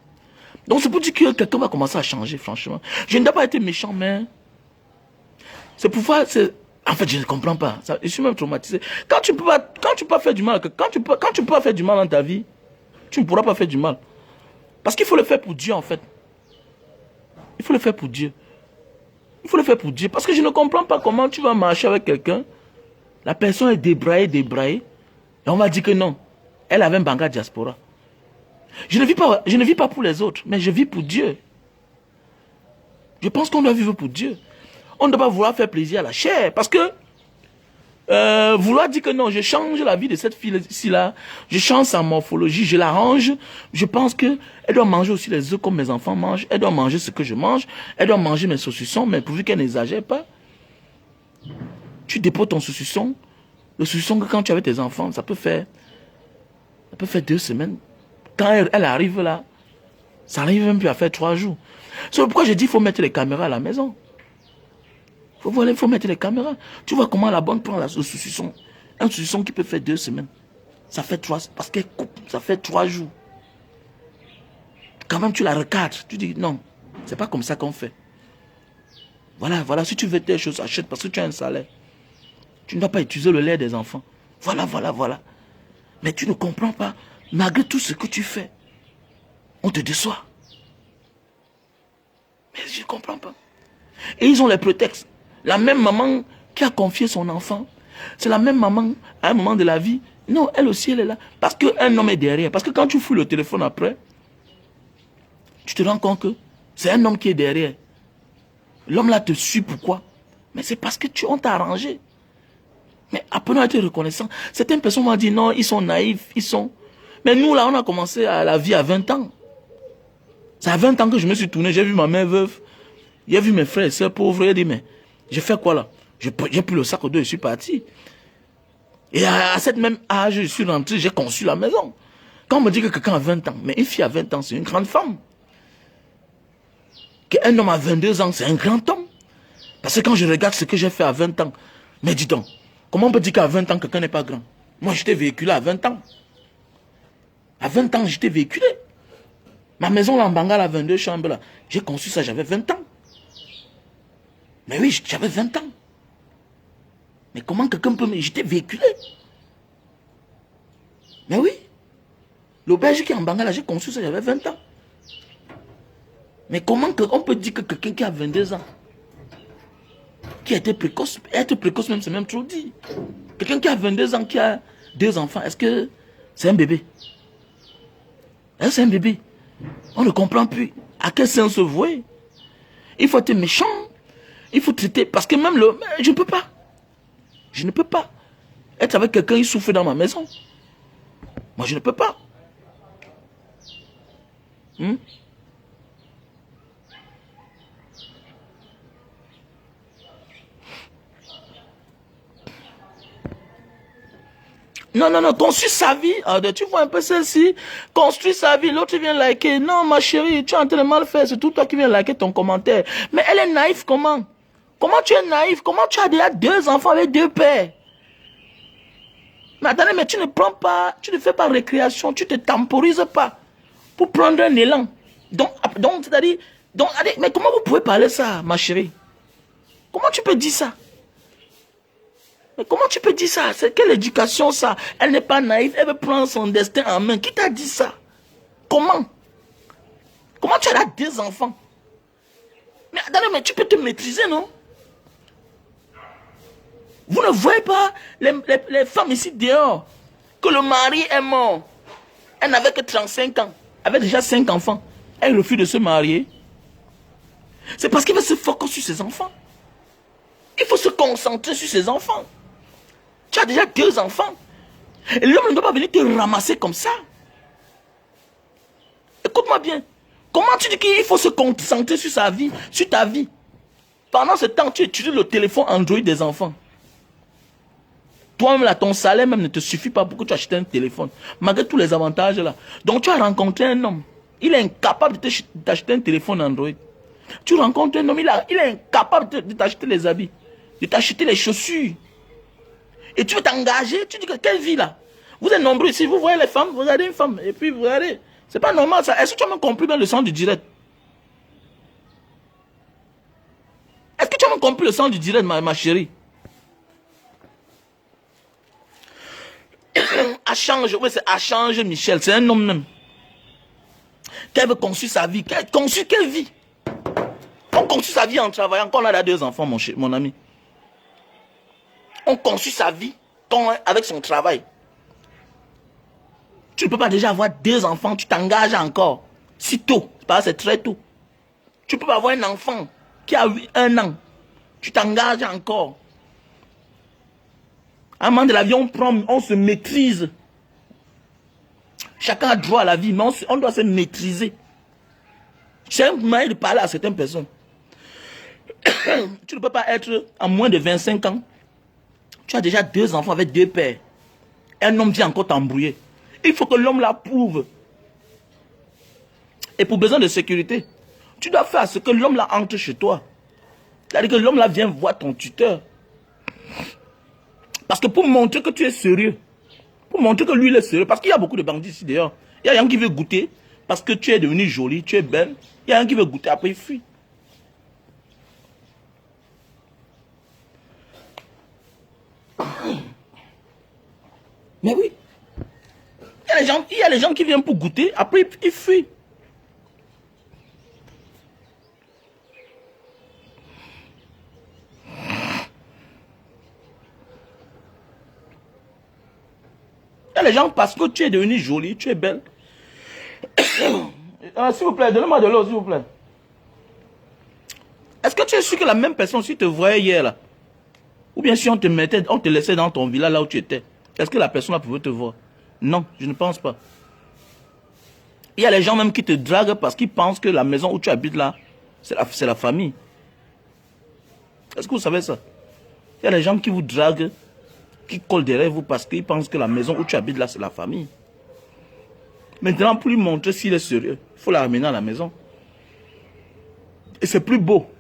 Donc c'est pour dire que quelqu'un va commencer à changer, franchement. Je ne dois pas être méchant, mais... C'est pourquoi... En fait, je ne comprends pas. Je suis même traumatisé. Quand tu peux pas faire du mal, quand tu peux pas faire du mal dans ta vie, tu ne pourras pas faire du mal. Parce qu'il faut le faire pour Dieu, en fait. Il faut le faire pour Dieu. Il faut le faire pour Dieu. Parce que je ne comprends pas comment tu vas marcher avec quelqu'un. La personne est débraillée. Et on va dire que non. Elle avait un Mbanga Diaspora. Je ne vis pas pour les autres, mais je vis pour Dieu. Je pense qu'on doit vivre pour Dieu. On ne doit pas vouloir faire plaisir à la chair. Parce que Vouloir dire que non, je change la vie de cette fille-ci-là, je change sa morphologie, je l'arrange, je pense que elle doit manger aussi les œufs comme mes enfants mangent, elle doit manger ce que je mange, elle doit manger mes saucissons, mais pourvu qu'elle n'exagère pas. Tu déposes ton saucisson, le saucisson que quand tu es avec tes enfants, ça peut faire 2 semaines. Quand elle arrive là, ça arrive même plus à faire 3 jours. C'est pourquoi je dis qu'il faut mettre les caméras à la maison. Il faut mettre les caméras. Tu vois comment la bonne prend le saucisson. Un saucisson qui peut faire 2 semaines. Ça fait 3, parce qu'elle coupe, ça fait 3 jours. Quand même, tu la recadres. Tu dis non, c'est pas comme ça qu'on fait. Voilà, si tu veux des choses, achète parce que tu as un salaire. Tu ne dois pas utiliser le lait des enfants. Voilà. Mais tu ne comprends pas, malgré tout ce que tu fais, on te déçoit. Mais je ne comprends pas. Et ils ont les prétextes. La même maman qui a confié son enfant, c'est la même maman, à un moment de la vie, non, elle aussi, elle est là. Parce qu'un homme est derrière. Parce que quand tu fouilles le téléphone après, tu te rends compte que c'est un homme qui est derrière. L'homme là te suit, pourquoi? Mais c'est parce que on t'a arrangé. Mais apprenons à être reconnaissants. Certaines personnes m'ont dit non, ils sont naïfs, Mais nous là, on a commencé à la vie à 20 ans. C'est à 20 ans que je me suis tourné, j'ai vu ma mère veuve. J'ai vu mes frères et sœurs pauvres, j'ai dit mais, j'ai fait quoi là? J'ai pris le sac au dos et je suis parti. Et à cet même âge, je suis rentré, j'ai conçu la maison. Quand on me dit que quelqu'un a 20 ans, mais une fille à 20 ans, c'est une grande femme. Qu'un homme à 22 ans, c'est un grand homme. Parce que quand je regarde ce que j'ai fait à 20 ans, mais dis donc, comment on peut dire qu'à 20 ans, quelqu'un n'est pas grand? Moi, j'étais véhiculé à 20 ans. À 20 ans, j'étais véhiculé. Ma maison là en Bangale à 22 chambres là, j'ai conçu ça, j'avais 20 ans. Mais oui, j'avais 20 ans. Mais comment quelqu'un peut me... J'étais véhiculé. Mais oui. L'auberge qui est en Bangale, j'ai conçu ça, j'avais 20 ans. Mais comment on peut dire que quelqu'un qui a 22 ans, qui a été précoce, être précoce même, c'est même trop dit. Quelqu'un qui a 22 ans, qui a 2 enfants, est-ce que c'est un bébé? Est-ce que c'est un bébé? On ne comprend plus. À quel sens se vouer? Il faut être méchant. Il faut traiter. Parce que même je ne peux pas. Je ne peux pas. Être avec quelqu'un, il souffre dans ma maison. Moi, je ne peux pas. Non, construis sa vie. Tu vois un peu celle-ci. Construis sa vie. L'autre vient liker. Non, ma chérie, tu es en train de mal faire. C'est tout toi qui viens liker ton commentaire. Mais elle est naïve comment? Comment tu es naïf? Comment tu as déjà 2 enfants avec 2 pères? Mais attendez, mais tu ne prends pas, tu ne fais pas récréation, tu ne te temporises pas pour prendre un élan. Donc c'est-à-dire, mais comment vous pouvez parler ça, ma chérie? Comment tu peux dire ça? Mais comment tu peux dire ça? C'est quelle éducation ça? Elle n'est pas naïve, elle veut prendre son destin en main. Qui t'a dit ça? Comment? Comment tu as là 2 enfants? Mais attendez, mais tu peux te maîtriser, non? Vous ne voyez pas les femmes ici dehors, que le mari est mort. Elle n'avait que 35 ans, avait déjà 5 enfants. Elle refuse de se marier. C'est parce qu'il veut se focus sur ses enfants. Il faut se concentrer sur ses enfants. Tu as déjà 2 enfants. Et l'homme ne doit pas venir te ramasser comme ça. Écoute-moi bien. Comment tu dis qu'il faut se concentrer sur sa vie, sur ta vie? Pendant ce temps, tu utilises le téléphone Android des enfants. Toi-même, là, ton salaire même ne te suffit pas pour que tu achètes un téléphone. Malgré tous les avantages là. Donc, tu as rencontré un homme. Il est incapable de t'acheter un téléphone Android. Tu rencontres un homme, il est incapable de t'acheter les habits. De t'acheter les chaussures. Et tu veux t'engager, tu dis que quelle vie là? Vous êtes nombreux ici, vous voyez les femmes, vous regardez une femme, et puis vous regardez. C'est pas normal ça. Est-ce que tu as même compris dans le sens du direct? Est-ce que tu as même compris le sens du direct, ma chérie? Achange, oui, c'est Achange Michel, c'est un homme même. Qu'elle veut construire sa vie. Construire quelle vie? On construit sa vie en travaillant. Quand on a 2 enfants, mon ami. On construit sa vie avec son travail. Tu ne peux pas déjà avoir 2 enfants, tu t'engages encore. Si tôt, c'est très tôt. Tu ne peux pas avoir un enfant qui a 1 an. Tu t'engages encore. À un moment de la vie, on se maîtrise. Chacun a droit à la vie, mais on doit se maîtriser. C'est un moyen de parler à certaines personnes. Tu ne peux pas être à moins de 25 ans. Tu as déjà 2 enfants avec 2 pères. Un homme vient encore t'embrouiller. Il faut que l'homme la prouve. Et pour besoin de sécurité, tu dois faire ce que l'homme là entre chez toi. C'est-à-dire que l'homme là vient voir ton tuteur. Parce que pour montrer que tu es sérieux, pour montrer que lui il est sérieux, parce qu'il y a beaucoup de bandits ici d'ailleurs. Il y a un qui veut goûter, parce que tu es devenue jolie, tu es belle. Il y a un qui veut goûter, après il fuit. Mais oui. Il y a les gens qui viennent pour goûter, après ils fuient. Il y a les gens parce que tu es devenue jolie, tu es belle. S'il vous plaît, donnez-moi de l'eau, s'il vous plaît. Est-ce que tu es sûr que la même personne, si te voyait hier là, ou bien si on te laissait dans ton village là où tu étais, est-ce que la personne là pouvait te voir? Non, je ne pense pas. Il y a les gens même qui te draguent parce qu'ils pensent que la maison où tu habites là, c'est la famille. Est-ce que vous savez ça? Il y a les gens qui vous draguent, qui collent derrière vous parce qu'ils pensent que la maison où tu habites là, c'est la famille. Maintenant, pour lui montrer s'il est sérieux, il faut la ramener à la maison. Et c'est plus beau.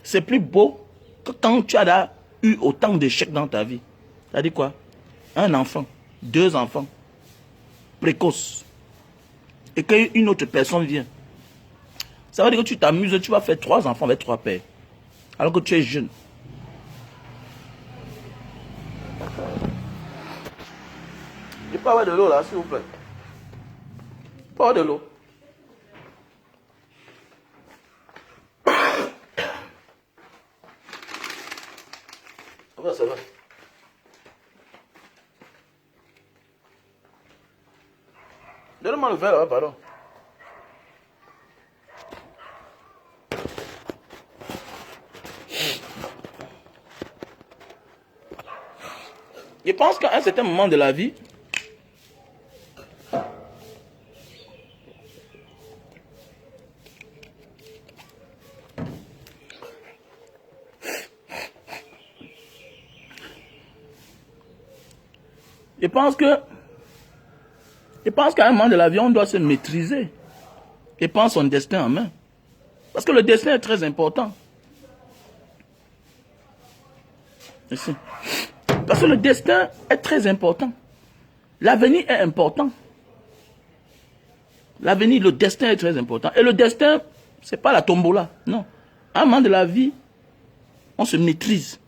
C'est plus beau que quand tu as eu autant d'échecs dans ta vie. C'est-à-dire quoi? Un enfant, 2 enfants, précoces. Et qu'une autre personne vient. Ça veut dire que tu t'amuses, tu vas faire 3 enfants avec 3 pères. Alors que tu es jeune. Je peux avoir de l'eau là, s'il vous plaît. Pas de l'eau. Ça va. Donne-moi le verre là, pardon. Je pense qu'à un certain moment de la vie, je pense qu'à un moment de la vie, on doit se maîtriser et prendre son destin en main. Parce que le destin est très important. Ici. Parce que le destin est très important. L'avenir est important. L'avenir, le destin est très important. Et le destin, ce n'est pas la tombola. Non. À un moment de la vie, on se maîtrise.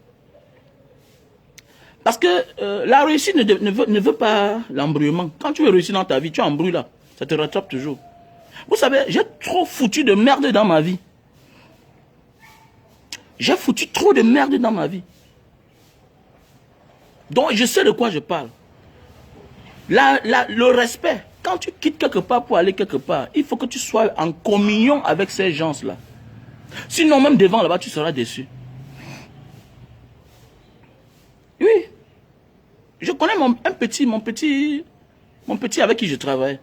Parce que la réussite ne veut pas l'embrouillement. Quand tu veux réussir dans ta vie, tu embrouilles là. Ça te rattrape toujours. Vous savez, j'ai trop foutu de merde dans ma vie. J'ai foutu trop de merde dans ma vie. Donc, je sais de quoi je parle. Le respect, quand tu quittes quelque part pour aller quelque part, il faut que tu sois en communion avec ces gens-là. Sinon, même devant là-bas, tu seras déçu. Oui. Je connais mon petit avec qui je travaille.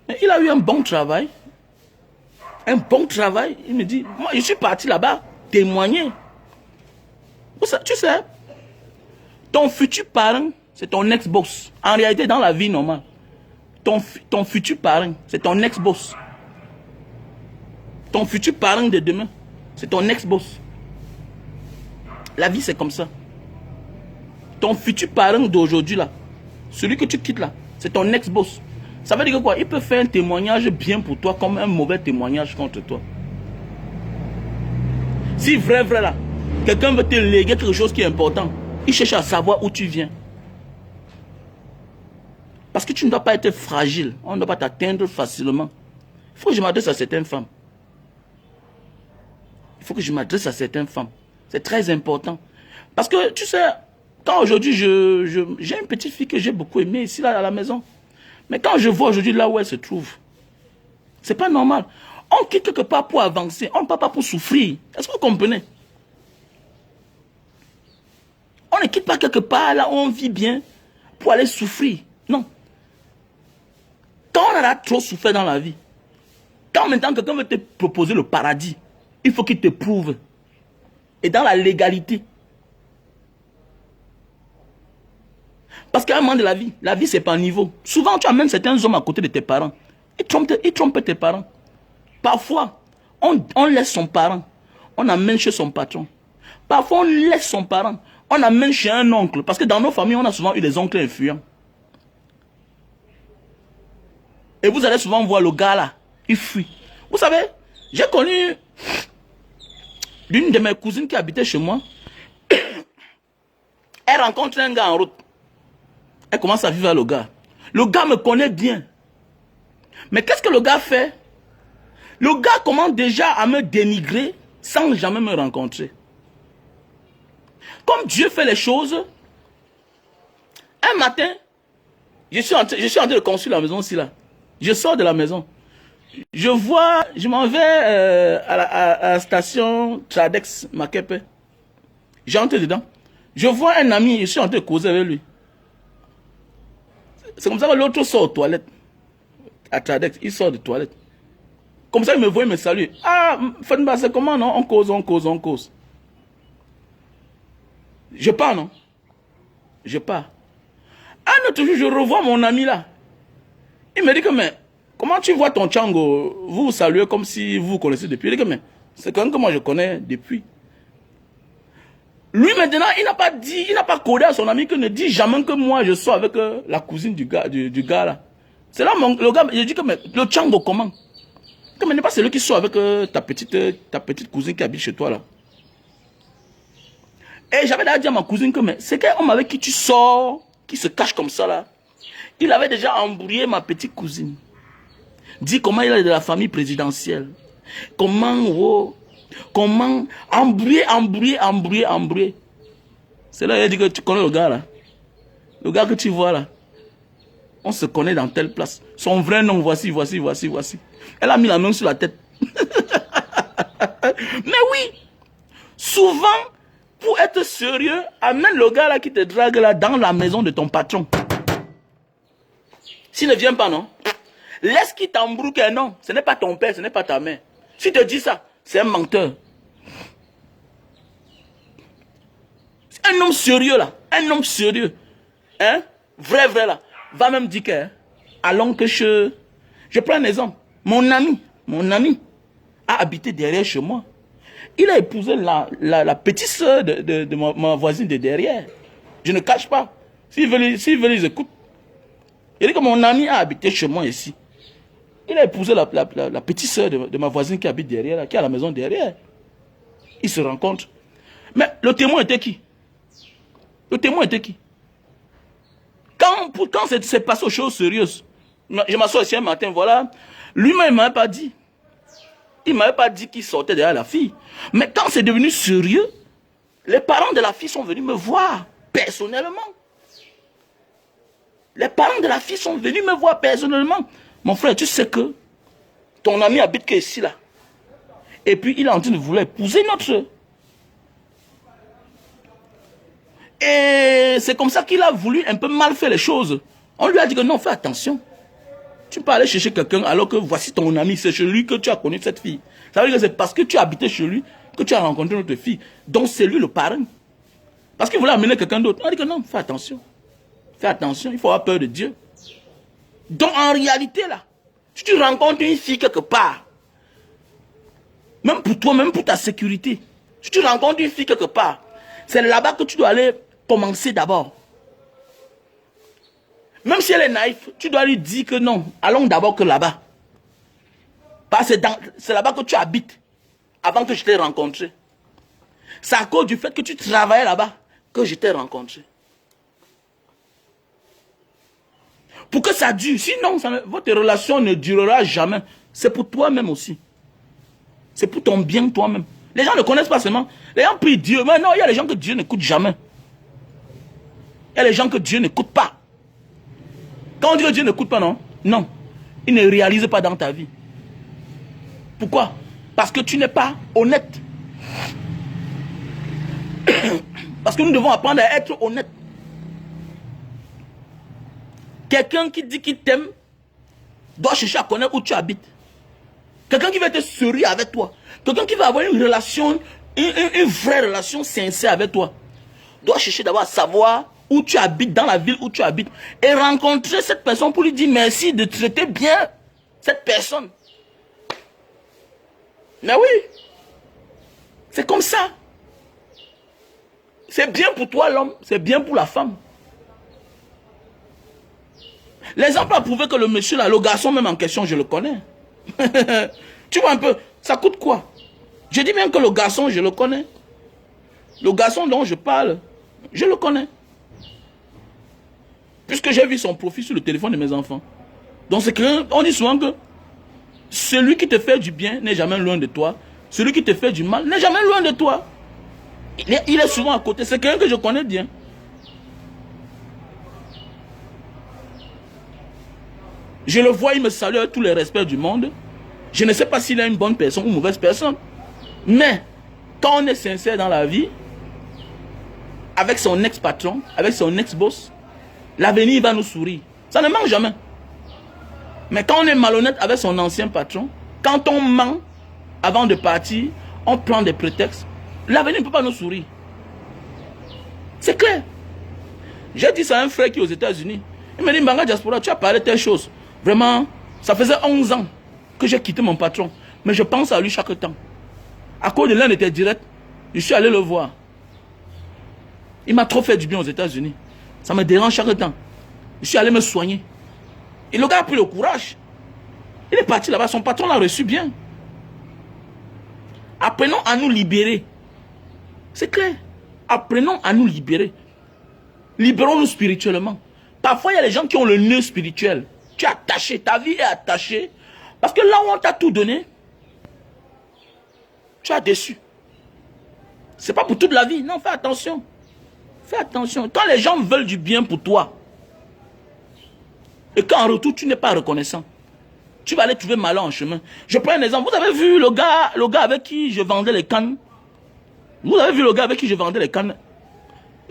Mais il a eu un bon travail. Un bon travail. Il me dit, moi, je suis parti là-bas témoigner. Tu sais, ton futur parent, c'est ton ex-boss. En réalité, dans la vie normale, ton futur parent, c'est ton ex-boss. Ton futur parent de demain, c'est ton ex-boss. La vie, c'est comme ça. Ton futur parent d'aujourd'hui, là, celui que tu quittes là, c'est ton ex-boss. Ça veut dire que quoi? Il peut faire un témoignage bien pour toi comme un mauvais témoignage contre toi. Si vrai là, quelqu'un veut te léguer quelque chose qui est important, il cherche à savoir où tu viens. Parce que tu ne dois pas être fragile. On ne doit pas t'atteindre facilement. Il faut que je m'adresse à certaines femmes. Il faut que je m'adresse à certaines femmes. C'est très important. Parce que, tu sais, quand aujourd'hui, j'ai une petite fille que j'ai beaucoup aimée ici, là, à la maison. Mais quand je vois aujourd'hui là où elle se trouve, c'est pas normal. On quitte quelque part pour avancer. On ne part pas pour souffrir. Est-ce que vous comprenez? On ne quitte pas quelque part là où on vit bien pour aller souffrir. Non. Quand on a trop souffert dans la vie, quand maintenant quelqu'un veut te proposer le paradis, il faut qu'il te prouve. Et dans la légalité. Parce qu'à un moment de la vie c'est par niveau. Souvent tu amènes certains hommes à côté de tes parents. Ils trompent tes parents. Parfois, on laisse son parent. On amène chez son patron. Parfois, on laisse son parent. On amène chez un oncle. Parce que dans nos familles, on a souvent eu des oncles influents. Et vous allez souvent voir le gars là. Il fuit. Vous savez, j'ai connu l'une de mes cousines qui habitait chez moi. Elle rencontre un gars en route. Elle commence à vivre avec le gars. Le gars me connaît bien. Mais qu'est-ce que le gars fait? Le gars commence déjà à me dénigrer sans jamais me rencontrer. Comme Dieu fait les choses, un matin, je suis en train de construire la maison aussi là. Je sors de la maison. Je m'en vais à la station Tradex Makepe. J'entre dedans. Je vois un ami, je suis en train de causer avec lui. C'est comme ça que l'autre sort aux toilettes. À Tradex, il sort des toilettes. Comme ça, il me voit, il me salue. Ah, Fenba, c'est comment, non? On cause. Je pars, non? Je pars. Un autre jour, je revois mon ami là. Il me dit que, mais, comment tu vois ton Tchango? Vous saluez comme si vous connaissez depuis. Il dit que, mais, c'est quand même que moi je connais depuis. Lui, maintenant, il n'a pas codé à son ami que ne dit jamais que moi je sois avec la cousine du gars là. C'est là, le gars, je dis que, mais, le Tchango comment? Que, mais n'est pas celui qui sort avec ta petite cousine qui habite chez toi là. Et j'avais déjà dit à ma cousine que, mais, c'est qu'un homme avec qui tu sors, qui se cache comme ça là. Il avait déjà embrouillé ma petite cousine. Dit comment il est de la famille présidentielle. Comment embrouiller. C'est là qu'il a dit que tu connais le gars là. Le gars que tu vois là. On se connaît dans telle place. Son vrai nom, voici. Elle a mis la main sur la tête. Mais oui, souvent, pour être sérieux, amène le gars là qui te drague là dans la maison de ton patron. S'il ne vient pas, non? Laisse qu'il t'embrouille, non. Ce n'est pas ton père, ce n'est pas ta mère. Si te dit ça, c'est un menteur. Un homme sérieux là, un homme sérieux, hein, vrai là, va même dire que, allons que je prends un exemple. Mon ami a habité derrière chez moi. Il a épousé la petite soeur de ma voisine de derrière. Je ne cache pas. S'ils veulent, ils écoutent. Il dit que mon ami a habité chez moi ici. Il a épousé la petite soeur de ma voisine qui habite derrière, là, qui a la maison derrière. Ils se rencontrent. Mais le témoin était qui? Le témoin était qui? Quand c'est passé aux choses sérieuses, je m'assois ici un matin, voilà. Lui-même, il ne m'avait pas dit. Il ne m'avait pas dit qu'il sortait derrière la fille. Mais quand c'est devenu sérieux, les parents de la fille sont venus me voir personnellement. Les parents de la fille sont venus me voir personnellement. Mon frère, tu sais que ton ami habite ici, là. Et puis, il est en train de vouloir épouser notre soeur. Et c'est comme ça qu'il a voulu un peu mal faire les choses. On lui a dit que non, fais attention. Tu peux aller chercher quelqu'un alors que voici ton ami, c'est chez lui que tu as connu cette fille. Ça veut dire que c'est parce que tu habitais chez lui que tu as rencontré notre fille. Donc c'est lui le parrain. Parce qu'il voulait amener quelqu'un d'autre. On a dit que non, fais attention. Fais attention, il faut avoir peur de Dieu. Donc en réalité là, si tu rencontres une fille quelque part, même pour toi, même pour ta sécurité, si tu rencontres une fille quelque part, c'est là-bas que tu dois aller commencer d'abord. Même si elle est naïve, tu dois lui dire que non, allons d'abord que là-bas. Parce que c'est là-bas que tu habites, avant que je t'ai rencontré. C'est à cause du fait que tu travaillais là-bas que je t'ai rencontré. Pour que ça dure, sinon votre relation ne durera jamais. C'est pour toi-même aussi. C'est pour ton bien toi-même. Les gens ne connaissent pas seulement. Les gens prient Dieu, mais non, il y a les gens que Dieu n'écoute jamais. Il y a les gens que Dieu n'écoute pas. Quand on dit que Dieu n'écoute pas, non? Non. Il ne réalise pas dans ta vie. Pourquoi? Parce que tu n'es pas honnête. Parce que nous devons apprendre à être honnêtes. Quelqu'un qui dit qu'il t'aime doit chercher à connaître où tu habites. Quelqu'un qui va être sérieux avec toi. Quelqu'un qui va avoir une relation, une vraie relation sincère avec toi, doit chercher d'abord à savoir où tu habites, dans la ville où tu habites. Et rencontrer cette personne pour lui dire merci de traiter bien cette personne. Mais oui. C'est comme ça. C'est bien pour toi l'homme, c'est bien pour la femme. L'exemple a prouvé que le monsieur là, le garçon même en question, je le connais. Tu vois un peu, ça coûte quoi? Je dis bien que le garçon, je le connais. Le garçon dont je parle, je le connais. Puisque j'ai vu son profil sur le téléphone de mes enfants. Donc c'est que, on dit souvent que celui qui te fait du bien n'est jamais loin de toi. Celui qui te fait du mal n'est jamais loin de toi. Il est souvent à côté. C'est quelqu'un que je connais bien. Je le vois, il me salue avec tous les respects du monde. Je ne sais pas s'il est une bonne personne ou une mauvaise personne. Mais, quand on est sincère dans la vie, avec son ex-patron, avec son ex-boss, l'avenir va nous sourire. Ça ne manque jamais. Mais quand on est malhonnête avec son ancien patron, quand on ment avant de partir, on prend des prétextes, l'avenir ne peut pas nous sourire. C'est clair. J'ai dit ça à un frère qui est aux États-Unis. Il me dit, Mbanga Diaspora, tu as parlé de telle chose. Vraiment, ça faisait 11 ans que j'ai quitté mon patron. Mais je pense à lui chaque temps. À cause de l'un de tes directs, je suis allé le voir. Il m'a trop fait du bien aux États-Unis. Ça me dérange chaque temps. Je suis allé me soigner. Et le gars a pris le courage. Il est parti là-bas, son patron l'a reçu bien. Apprenons à nous libérer. C'est clair. Apprenons à nous libérer. Libérons-nous spirituellement. Parfois, il y a des gens qui ont le nœud spirituel. Tu es attaché, ta vie est attachée. Parce que là où on t'a tout donné, tu as déçu. C'est pas pour toute la vie. Non, fais attention. Fais attention. Quand les gens veulent du bien pour toi, et qu'en retour, tu n'es pas reconnaissant, tu vas aller trouver malheur en chemin. Je prends un exemple. Vous avez vu le gars avec qui je vendais les cannes? Vous avez vu le gars avec qui je vendais les cannes?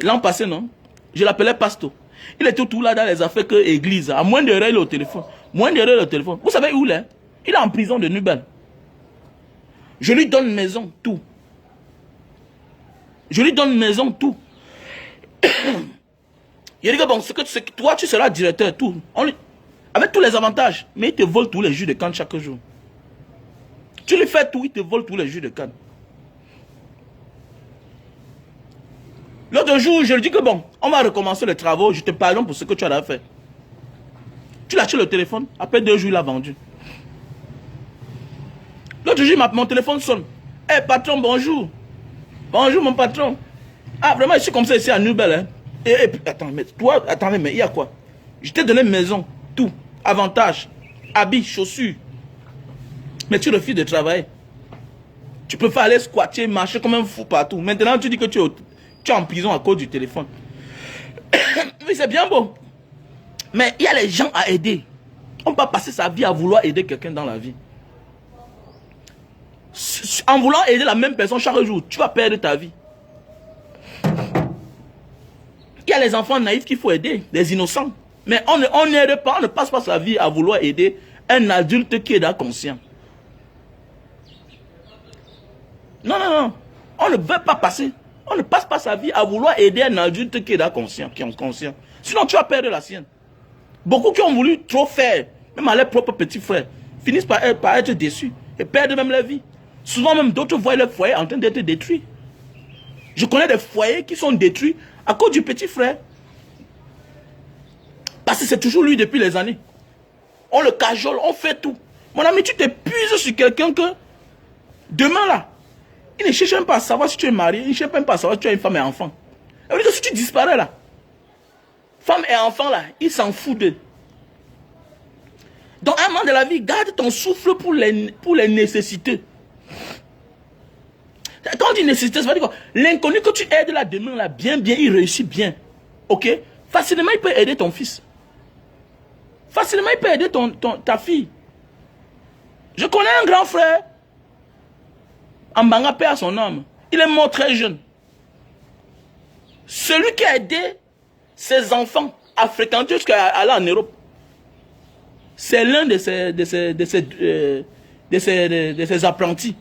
L'an passé, non? Je l'appelais Pasto. Il était tout là dans les affaires que église. À moins de règles au téléphone. Moins de règles au téléphone. Vous savez où il est? Il est en prison de Nubel. Je lui donne maison, tout. Je lui donne maison, tout. Il dit que bon, toi, tu seras directeur, tout. Avec tous les avantages. Mais il te vole tous les jus de canne chaque jour. Tu lui fais tout, il te vole tous les jus de canne. L'autre jour, je lui dis que bon, on va recommencer les travaux, je te pardonne pour ce que tu as fait. Tu lâches le téléphone, après 2 jours, il a vendu. L'autre jour, mon téléphone sonne. Eh patron, bonjour. Bonjour mon patron. Ah vraiment, je suis comme ça ici à Nubel. Hein. Attends, mais toi, attendez, mais il y a quoi? Je t'ai donné maison, tout, avantage, habits, chaussures. Mais tu refuses de travailler. Tu préfères aller squatter, marcher comme un fou partout. Maintenant, tu dis que tu es en prison à cause du téléphone. Oui, c'est bien beau. Mais il y a les gens à aider. On ne peut pas passer sa vie à vouloir aider quelqu'un dans la vie. En voulant aider la même personne chaque jour, tu vas perdre ta vie. Il y a les enfants naïfs qu'il faut aider, les innocents. Mais on n'aide pas, on ne passe pas sa vie à vouloir aider un adulte qui est là conscient. Non, non, non. On ne veut pas passer. On ne passe pas sa vie à vouloir aider un adulte qui est là conscient, qui est conscient. Sinon, tu vas perdre la sienne. Beaucoup qui ont voulu trop faire, même à leurs propres petits frères, finissent par être déçus et perdre même leur vie. Souvent même, d'autres voient leur foyer en train d'être détruit. Je connais des foyers qui sont détruits à cause du petit frère. Parce que c'est toujours lui depuis les années. On le cajole, on fait tout. Mon ami, tu t'épuises sur quelqu'un que demain là, il ne cherche même pas à savoir si tu es marié, il ne cherche même pas à savoir si tu as une femme et un enfant. Ça veut dire que si tu disparais là, femme et enfant là, il s'en fout d'eux. Donc à un moment de la vie, garde ton souffle pour les nécessités. Quand on dit nécessité, ça veut dire quoi? L'inconnu que tu aides là demain là, bien, il réussit bien. Ok? Facilement, il peut aider ton fils. Facilement, il peut aider ta fille. Je connais un grand frère. Mbanga perd son âme. Il est mort très jeune. Celui qui a aidé ses enfants à fréquenter jusqu'à aller en Europe, c'est l'un de ses apprentis.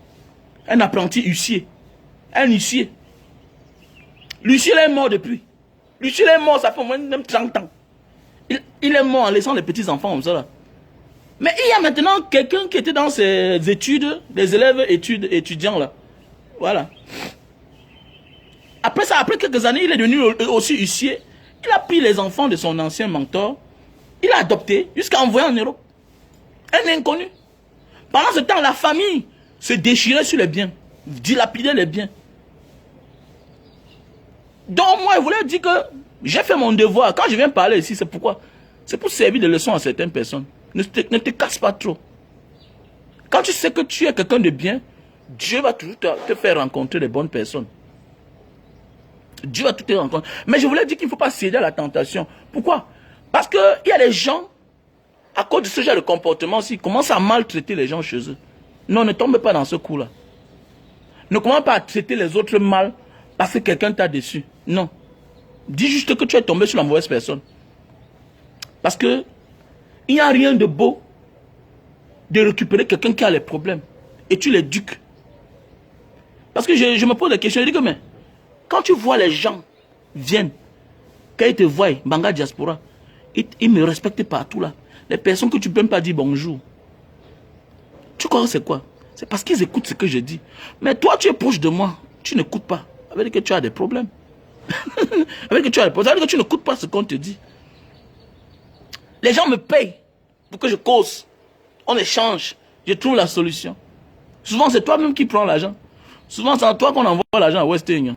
Un apprenti huissier. Un huissier. L'huissier est mort depuis. L'huissier est mort, ça fait au moins même 30 ans. Il est mort en laissant les petits-enfants comme ça là. Mais il y a maintenant quelqu'un qui était dans ses études, des élèves étudiants là. Voilà. Après ça, après quelques années, il est devenu aussi huissier. Il a pris les enfants de son ancien mentor. Il a adopté jusqu'à envoyer en Europe. Un inconnu. Pendant ce temps, la famille se déchirait sur les biens. Dilapidait les biens. Donc moi, je voulais dire que j'ai fait mon devoir. Quand je viens parler ici, c'est pourquoi? C'est pour servir de leçon à certaines personnes. Ne te casse pas trop. Quand tu sais que tu es quelqu'un de bien, Dieu va toujours te faire rencontrer les bonnes personnes. Dieu va tout te rencontrer. Mais je voulais dire qu'il ne faut pas céder à la tentation. Pourquoi? Parce qu'il y a des gens, à cause de ce genre de comportement aussi, qui commencent à maltraiter les gens chez eux. Non, ne tombe pas dans ce coup-là. Ne commence pas à traiter les autres mal parce que quelqu'un t'a déçu. Non. Dis juste que tu es tombé sur la mauvaise personne. Parce que il n'y a rien de beau de récupérer quelqu'un qui a les problèmes et tu l'éduques. Parce que je me pose des questions. Je dis que mais quand tu vois les gens viennent, quand ils te voient, Banga Diaspora, ils me respectent partout là. Les personnes que tu ne peux même pas dire bonjour. Tu crois que c'est quoi? C'est parce qu'ils écoutent ce que je dis. Mais toi, tu es proche de moi. Tu n'écoutes pas. Ça veut dire que tu as des problèmes. Ça veut dire que tu as des problèmes. Ça veut dire que tu n'écoutes pas ce qu'on te dit. Les gens me payent pour que je cause. On échange. Je trouve la solution. Souvent, c'est toi-même qui prends l'argent. Souvent, c'est à toi qu'on envoie l'argent à West Union.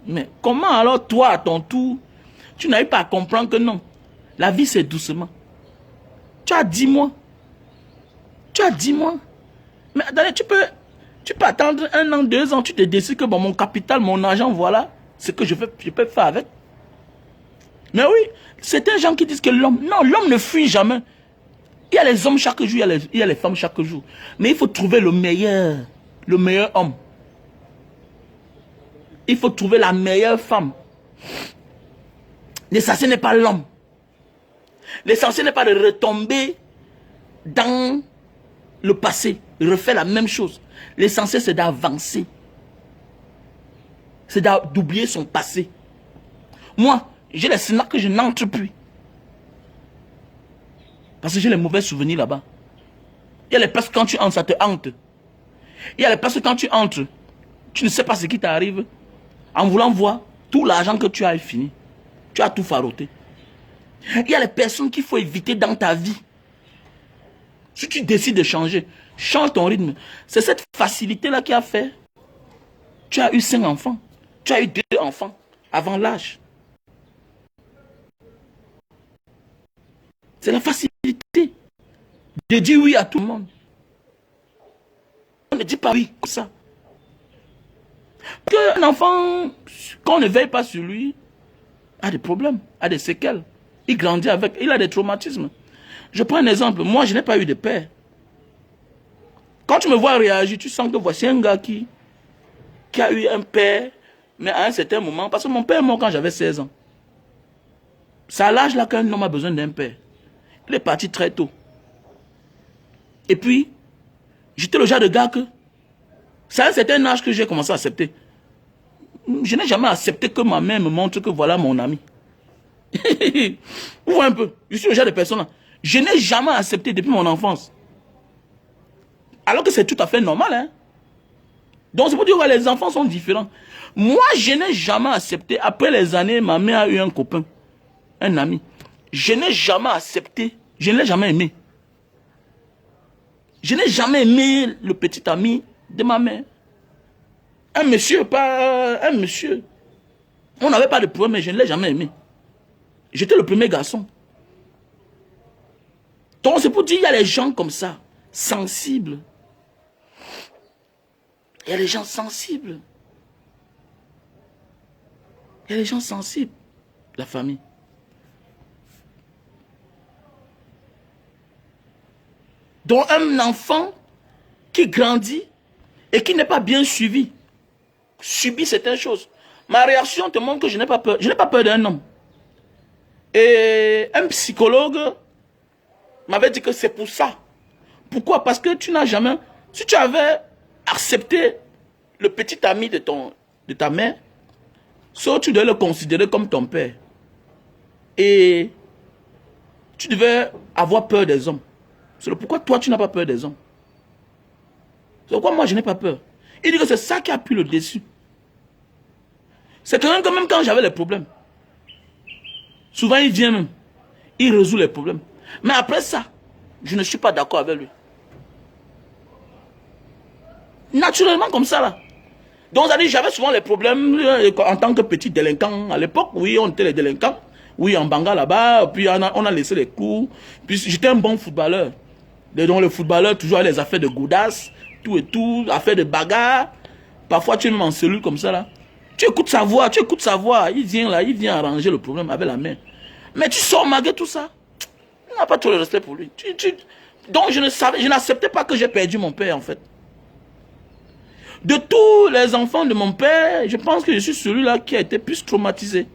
Mais comment alors, toi, à ton tour, tu n'arrives pas à comprendre que non. La vie, c'est doucement. Tu as 10 mois. Tu as 10 mois. Mais attendez, tu peux attendre 1 an, 2 ans, tu te décides que bon, mon capital, mon argent, voilà ce que je peux faire avec. Mais oui, certains gens qui disent que l'homme, non, l'homme ne fuit jamais. Il y a les hommes chaque jour, il y a les femmes chaque jour. Mais il faut trouver le meilleur homme. Il faut trouver la meilleure femme. L'essentiel n'est pas l'homme. L'essentiel n'est pas de retomber dans le passé, refaire la même chose. L'essentiel, c'est d'avancer. C'est d'oublier son passé. Moi, j'ai les scénarios que je n'entre plus. Parce que j'ai les mauvais souvenirs là-bas. Il y a les places quand tu entres, ça te hante. Il y a les places quand tu entres, tu ne sais pas ce qui t'arrive. En voulant voir, tout l'argent que tu as est fini. Tu as tout faroté. Il y a les personnes qu'il faut éviter dans ta vie. Si tu décides de changer, change ton rythme. C'est cette facilité-là qui a fait. Tu as eu 5 enfants. Tu as eu 2 enfants avant l'âge. C'est la facilité de dire oui à tout le monde. On ne dit pas oui comme ça. Parce qu'un enfant, quand on ne veille pas sur lui, a des problèmes, a des séquelles. Il grandit avec, il a des traumatismes. Je prends un exemple. Moi, je n'ai pas eu de père. Quand tu me vois réagir, tu sens que voici un gars qui a eu un père, mais à un certain moment, parce que mon père est mort quand j'avais 16 ans. C'est à l'âge là qu'un homme a besoin d'un père. Il est parti très tôt. Et puis, j'étais le genre de gars que, c'est à un certain âge que j'ai commencé à accepter. Je n'ai jamais accepté que ma mère me montre que voilà mon ami. Vous voyez un peu, je suis le genre de personne là. Je n'ai jamais accepté depuis mon enfance. Alors que c'est tout à fait normal. Hein? Donc c'est pour dire que les enfants sont différents. Moi, je n'ai jamais accepté. Après les années, ma mère a eu un copain, un ami. Je n'ai jamais accepté. Je ne l'ai jamais aimé. Je n'ai jamais aimé le petit ami de ma mère. Un monsieur, pas un monsieur. On n'avait pas de problème, mais je ne l'ai jamais aimé. J'étais le premier garçon. Donc c'est pour dire qu'il y a les gens comme ça, sensibles. Il y a les gens sensibles. Il y a les gens sensibles. La famille. Donc un enfant qui grandit et qui n'est pas bien suivi, subit certaines choses. Ma réaction te montre que je n'ai pas peur. Je n'ai pas peur d'un homme. Et un psychologue m'avait dit que c'est pour ça. Pourquoi? Parce que tu n'as jamais... Si tu avais accepté le petit ami de ta mère, soit tu devais le considérer comme ton père. Et tu devais avoir peur des hommes. C'est pourquoi toi, tu n'as pas peur des hommes. C'est pourquoi moi, je n'ai pas peur. Il dit que c'est ça qui a pris le dessus. C'est quand même quand j'avais les problèmes. Souvent, il vient même. Il résout les problèmes. Mais après ça, je ne suis pas d'accord avec lui. Naturellement comme ça là. Donc j'avais souvent les problèmes en tant que petit délinquant. À l'époque, oui, on était les délinquants. Oui, en Banga là-bas. Puis on a laissé les cours. Puis j'étais un bon footballeur. Donc le footballeur toujours a les affaires de goudasses, tout et tout, affaires de bagarre. Parfois tu es même en cellule comme ça là. Tu écoutes sa voix, Il vient là, il vient arranger le problème avec la main. Mais tu sors malgré tout ça. Tu n'as pas trop de respect pour lui. Donc je n'acceptais pas que j'ai perdu mon père en fait. De tous les enfants de mon père, je pense que je suis celui-là qui a été plus traumatisé.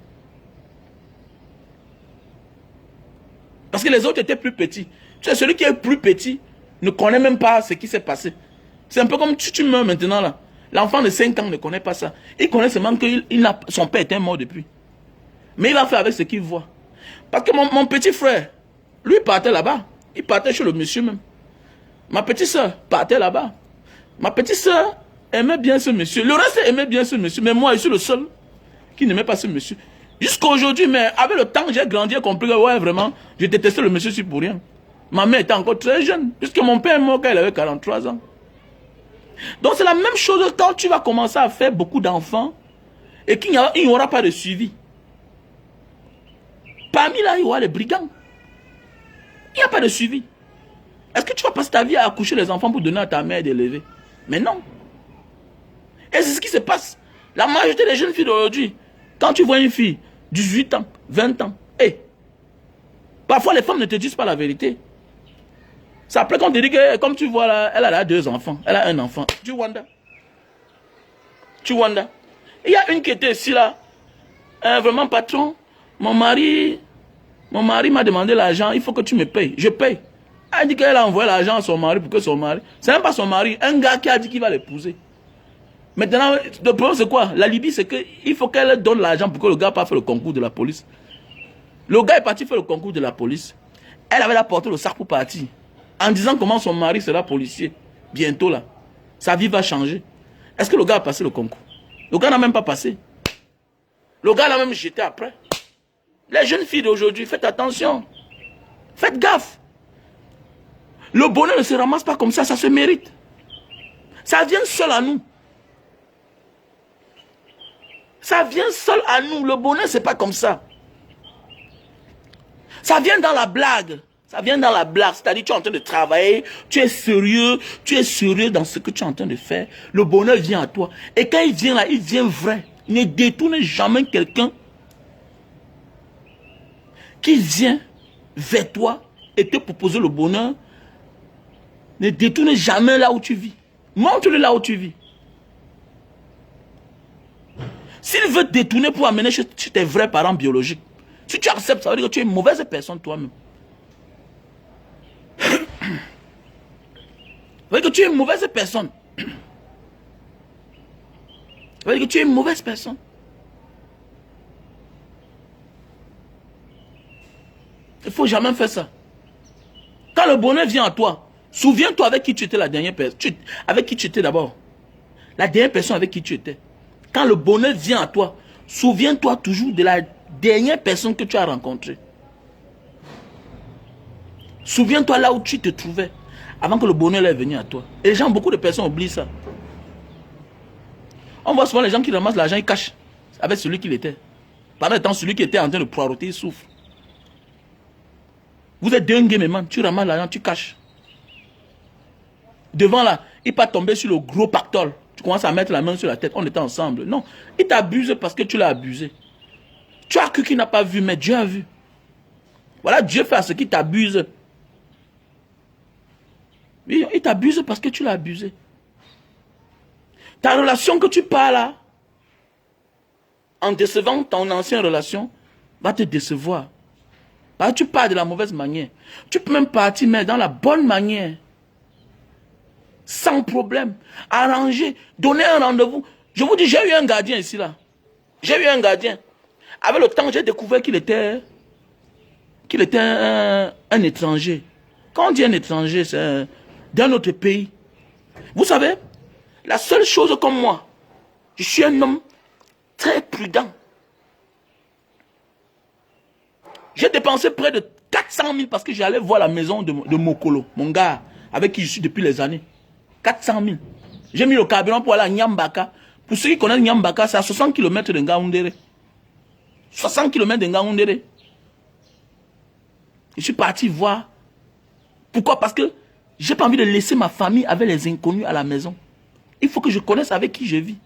Parce que les autres étaient plus petits. Tu sais, celui qui est plus petit ne connaît même pas ce qui s'est passé. C'est un peu comme tu meurs maintenant là. L'enfant de 5 ans ne connaît pas ça. Il connaît seulement que son père était mort depuis. Mais il va faire avec ce qu'il voit. Parce que mon petit frère, lui partait là-bas. Il partait chez le monsieur même. Ma petite soeur partait là-bas. Ma petite soeur aimait bien ce monsieur. Le reste aimait bien ce monsieur. Mais moi, je suis le seul qui n'aimait pas ce monsieur. Jusqu'à aujourd'hui, mais avec le temps, j'ai grandi et compris que ouais, vraiment, je détestais le monsieur pour rien. Ma mère était encore très jeune. Puisque mon père est mort quand il avait 43 ans. Donc c'est la même chose quand tu vas commencer à faire beaucoup d'enfants et qu'il n'y aura pas de suivi. Parmi là, il y aura les brigands. Il n'y a pas de suivi. Est-ce que tu vas passer ta vie à accoucher les enfants pour donner à ta mère d'élever? Mais non. Et c'est ce qui se passe. La majorité des jeunes filles d'aujourd'hui, quand tu vois une fille, 18 ans, 20 ans, parfois les femmes ne te disent pas la vérité. C'est après qu'on te dit que, comme tu vois là, elle a 2 enfants, elle a un enfant. Tu wonder. Il y a une qui était ici là, vraiment patron, mon mari m'a demandé l'argent, il faut que tu me payes. Je paye. Elle dit qu'elle a envoyé l'argent à son mari pour que son mari... C'est même pas son mari, un gars qui a dit qu'il va l'épouser. Maintenant, le problème c'est quoi? La Libye, c'est qu'il faut qu'elle donne l'argent pour que le gars pas faire le concours de la police. Le gars est parti faire le concours de la police. Elle avait apporté le sac pour partir. En disant comment son mari sera policier. Bientôt là. Sa vie va changer. Est-ce que le gars a passé le concours? Le gars n'a même pas passé. Le gars l'a même jeté après. Les jeunes filles d'aujourd'hui, faites attention. Faites gaffe. Le bonheur ne se ramasse pas comme ça se mérite. Ça vient seul à nous. Ça vient seul à nous. Le bonheur, c'est pas comme ça. Ça vient dans la blague. Ça vient dans la blague. C'est-à-dire, tu es en train de travailler, tu es sérieux dans ce que tu es en train de faire. Le bonheur vient à toi. Et quand il vient là, il vient vrai. Ne détourne jamais quelqu'un qui vient vers toi et te proposer le bonheur. Ne détourne jamais là où tu vis. Montre-le là où tu vis. S'il veut détourner pour amener chez tes vrais parents biologiques, si tu acceptes, ça veut dire que tu es une mauvaise personne toi-même. Ça veut dire que tu es une mauvaise personne. Ça veut dire que tu es une mauvaise personne. Il ne faut jamais faire ça. Quand le bonheur vient à toi, souviens-toi avec qui tu étais la dernière personne. Avec qui tu étais d'abord. La dernière personne avec qui tu étais. Quand le bonheur vient à toi, souviens-toi toujours de la dernière personne que tu as rencontrée. Souviens-toi là où tu te trouvais avant que le bonheur est venu à toi. Et les gens, beaucoup de personnes oublient ça. On voit souvent les gens qui ramassent l'argent, ils cachent avec celui qu'il était. Pendant le temps, celui qui était en train de poireauter, il souffre. Vous êtes dingue, mais man, tu ramasses l'argent, tu caches. Devant là, il pas tomber sur le gros pactole. Tu commences à mettre la main sur la tête, on était ensemble. Non, il t'abuse parce que tu l'as abusé. Tu as cru qu'il n'a pas vu, mais Dieu a vu. Voilà, Dieu fait à ce qui t'abuse. Il t'abuse parce que tu l'as abusé. Ta relation que tu parles là, en décevant ton ancienne relation, va te décevoir. Parce que tu pars de la mauvaise manière. Tu peux même partir, mais dans la bonne manière. Sans problème. Arranger, donner un rendez-vous. Je vous dis, j'ai eu un gardien ici, là. J'ai eu un gardien. Avec le temps, j'ai découvert qu'il était un étranger. Quand on dit un étranger, c'est d'un autre pays. Vous savez, la seule chose comme moi, je suis un homme très prudent. J'ai dépensé près de 400 000 parce que j'allais voir la maison de Mokolo, mon gars, avec qui je suis depuis les années. 400 000. J'ai mis le carburant pour aller à Nyambaka. Pour ceux qui connaissent Nyambaka, c'est à 60 km de Ngaoundéré. 60 km de Ngaoundéré. Je suis parti voir. Pourquoi? Parce que j'ai pas envie de laisser ma famille avec les inconnus à la maison. Il faut que je connaisse avec qui je vis.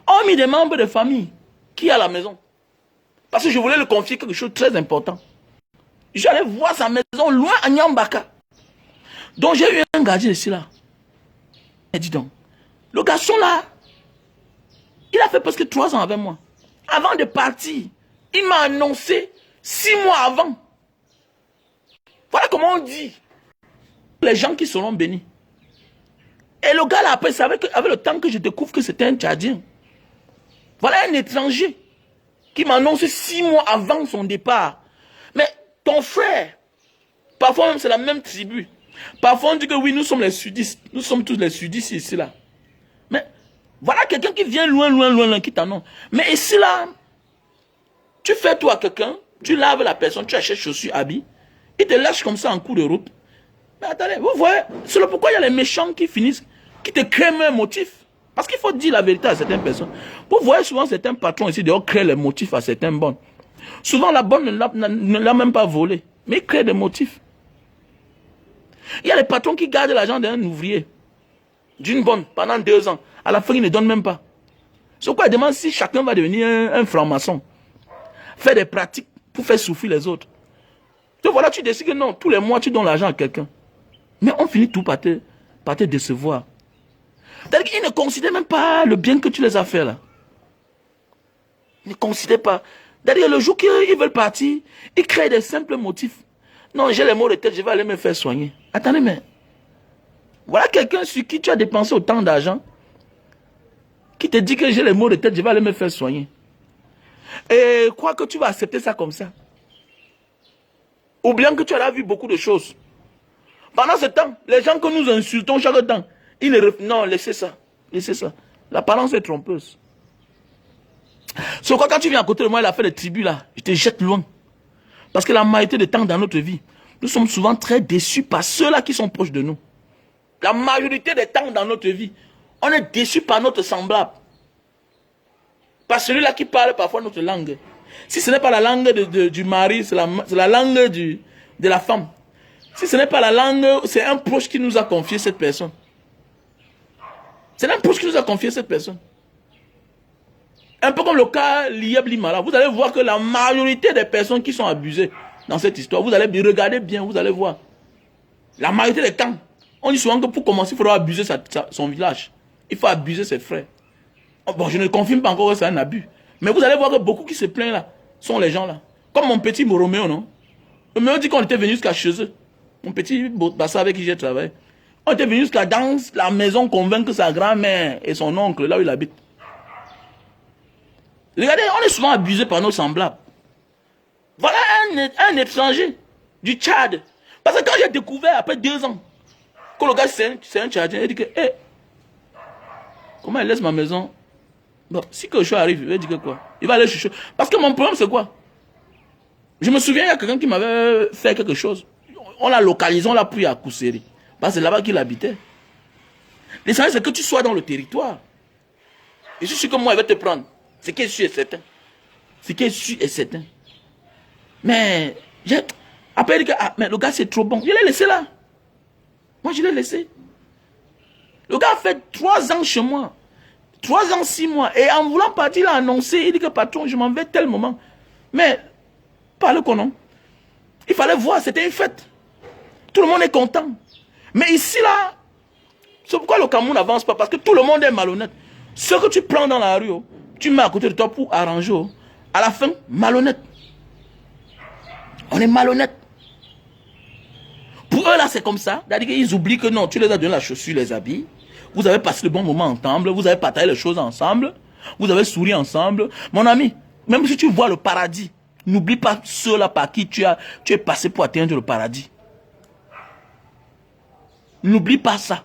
Hormis des membres de famille qui est à la maison. Parce que je voulais le confier quelque chose de très important. J'allais voir sa maison loin à Nyambaka. Donc j'ai eu un gardien ici là. Et dis donc, le garçon là, il a fait presque 3 ans avec moi. Avant de partir, il m'a annoncé 6 mois avant. Voilà comment on dit. Les gens qui seront bénis. Et le gars là, après, c'est avec le temps que je découvre que c'était un Tchadien. Voilà un étranger qui m'annonce 6 mois avant son départ. Mais ton frère, parfois même c'est la même tribu. Parfois on dit que oui, nous sommes les sudistes. Nous sommes tous les sudistes ici là. Mais voilà quelqu'un qui vient loin, qui t'annonce. Mais ici là, tu fais tout à quelqu'un, tu laves la personne, tu achètes chaussures, habits, il te lâche comme ça en cours de route. Mais attendez, vous voyez, c'est le pourquoi il y a les méchants qui finissent, qui te créent un motif. Parce qu'il faut dire la vérité à certaines personnes. Vous voyez souvent certains patrons ici dehors créent les motifs à certaines bonnes. Souvent la bonne ne l'a même pas volé, mais il crée des motifs. Il y a les patrons qui gardent l'argent d'un ouvrier, d'une bonne, pendant 2 ans. À la fin, ils ne donnent même pas. C'est pourquoi il demande si chacun va devenir un franc-maçon. Faire des pratiques pour faire souffrir les autres. Donc voilà, tu décides que non, tous les mois, tu donnes l'argent à quelqu'un. Mais on finit tout par te décevoir. C'est-à-dire qu'ils ne considèrent même pas le bien que tu les as fait là. Ils ne considèrent pas. C'est-à-dire le jour qu'ils veulent partir, ils créent des simples motifs. Non, j'ai les maux de tête, je vais aller me faire soigner. Attendez, mais voilà quelqu'un sur qui tu as dépensé autant d'argent, qui te dit que j'ai les maux de tête, je vais aller me faire soigner. Et crois que tu vas accepter ça comme ça. Ou bien que tu as vu beaucoup de choses. Pendant ce temps, les gens que nous insultons chaque temps, ils ne... Non, laissez ça. Laissez ça. L'apparence est trompeuse. C'est quoi quand tu viens à côté de moi, il a fait des tribus là, je te jette loin. Parce que la majorité des temps dans notre vie, nous sommes souvent très déçus par ceux-là qui sont proches de nous. La majorité des temps dans notre vie, on est déçus par notre semblable. Par celui-là qui parle parfois notre langue. Si ce n'est pas la langue du mari, c'est la langue de la femme. Si ce n'est pas la langue, c'est un proche qui nous a confié cette personne. C'est un proche qui nous a confié cette personne. Un peu comme le cas Lieb Limala. Vous allez voir que la majorité des personnes qui sont abusées dans cette histoire, vous allez regarder bien, vous allez voir. La majorité des temps, on dit souvent que pour commencer, il faudra abuser son village. Il faut abuser ses frères. Bon, je ne confirme pas encore que c'est un abus. Mais vous allez voir que beaucoup qui se plaignent là, sont les gens là. Comme mon petit Roméo, non? Roméo dit qu'on était venu jusqu'à chez eux. Mon petit Bassa avec qui j'ai travaillé. On était venu jusqu'à dans la maison convaincre sa grand-mère et son oncle, là où il habite. Regardez, on est souvent abusé par nos semblables. Voilà un étranger du Tchad. Parce que quand j'ai découvert après 2 ans que le gars c'est un Tchadien, il dit que, hey, comment il laisse ma maison? Bon, si quelque chose arrive, il va dire que quoi? Il va aller chercher. Parce que mon problème c'est quoi? Je me souviens, il y a quelqu'un qui m'avait fait quelque chose. On l'a localisé, on l'a pris à Kousséri. Parce que c'est là-bas qu'il habitait. L'essentiel c'est que tu sois dans le territoire. Et je suis comme moi, il va te prendre. Ce qui est sûr et certain. Ce qui est sûr et certain. Mais, après, il dit que mais le gars c'est trop bon. Je l'ai laissé là. Moi, je l'ai laissé. Le gars a fait 3 ans chez moi. 3 ans, 6 mois. Et en voulant partir, il a annoncé, il dit que patron, je m'en vais tel moment. Mais, pas le non. Il fallait voir, c'était une fête. Tout le monde est content. Mais ici, là, c'est pourquoi le Cameroun n'avance pas. Parce que tout le monde est malhonnête. Ce que tu prends dans la rue, tu mets à côté de toi pour arranger. À la fin, malhonnête. On est malhonnête. Pour eux, là, c'est comme ça. C'est-à-dire qu'ils oublient que non, tu les as donné la chaussure, les habits. Vous avez passé le bon moment ensemble. Vous avez partagé les choses ensemble. Vous avez souri ensemble. Mon ami, même si tu vois le paradis, n'oublie pas ceux-là par qui tu es passé pour atteindre le paradis. N'oublie pas ça.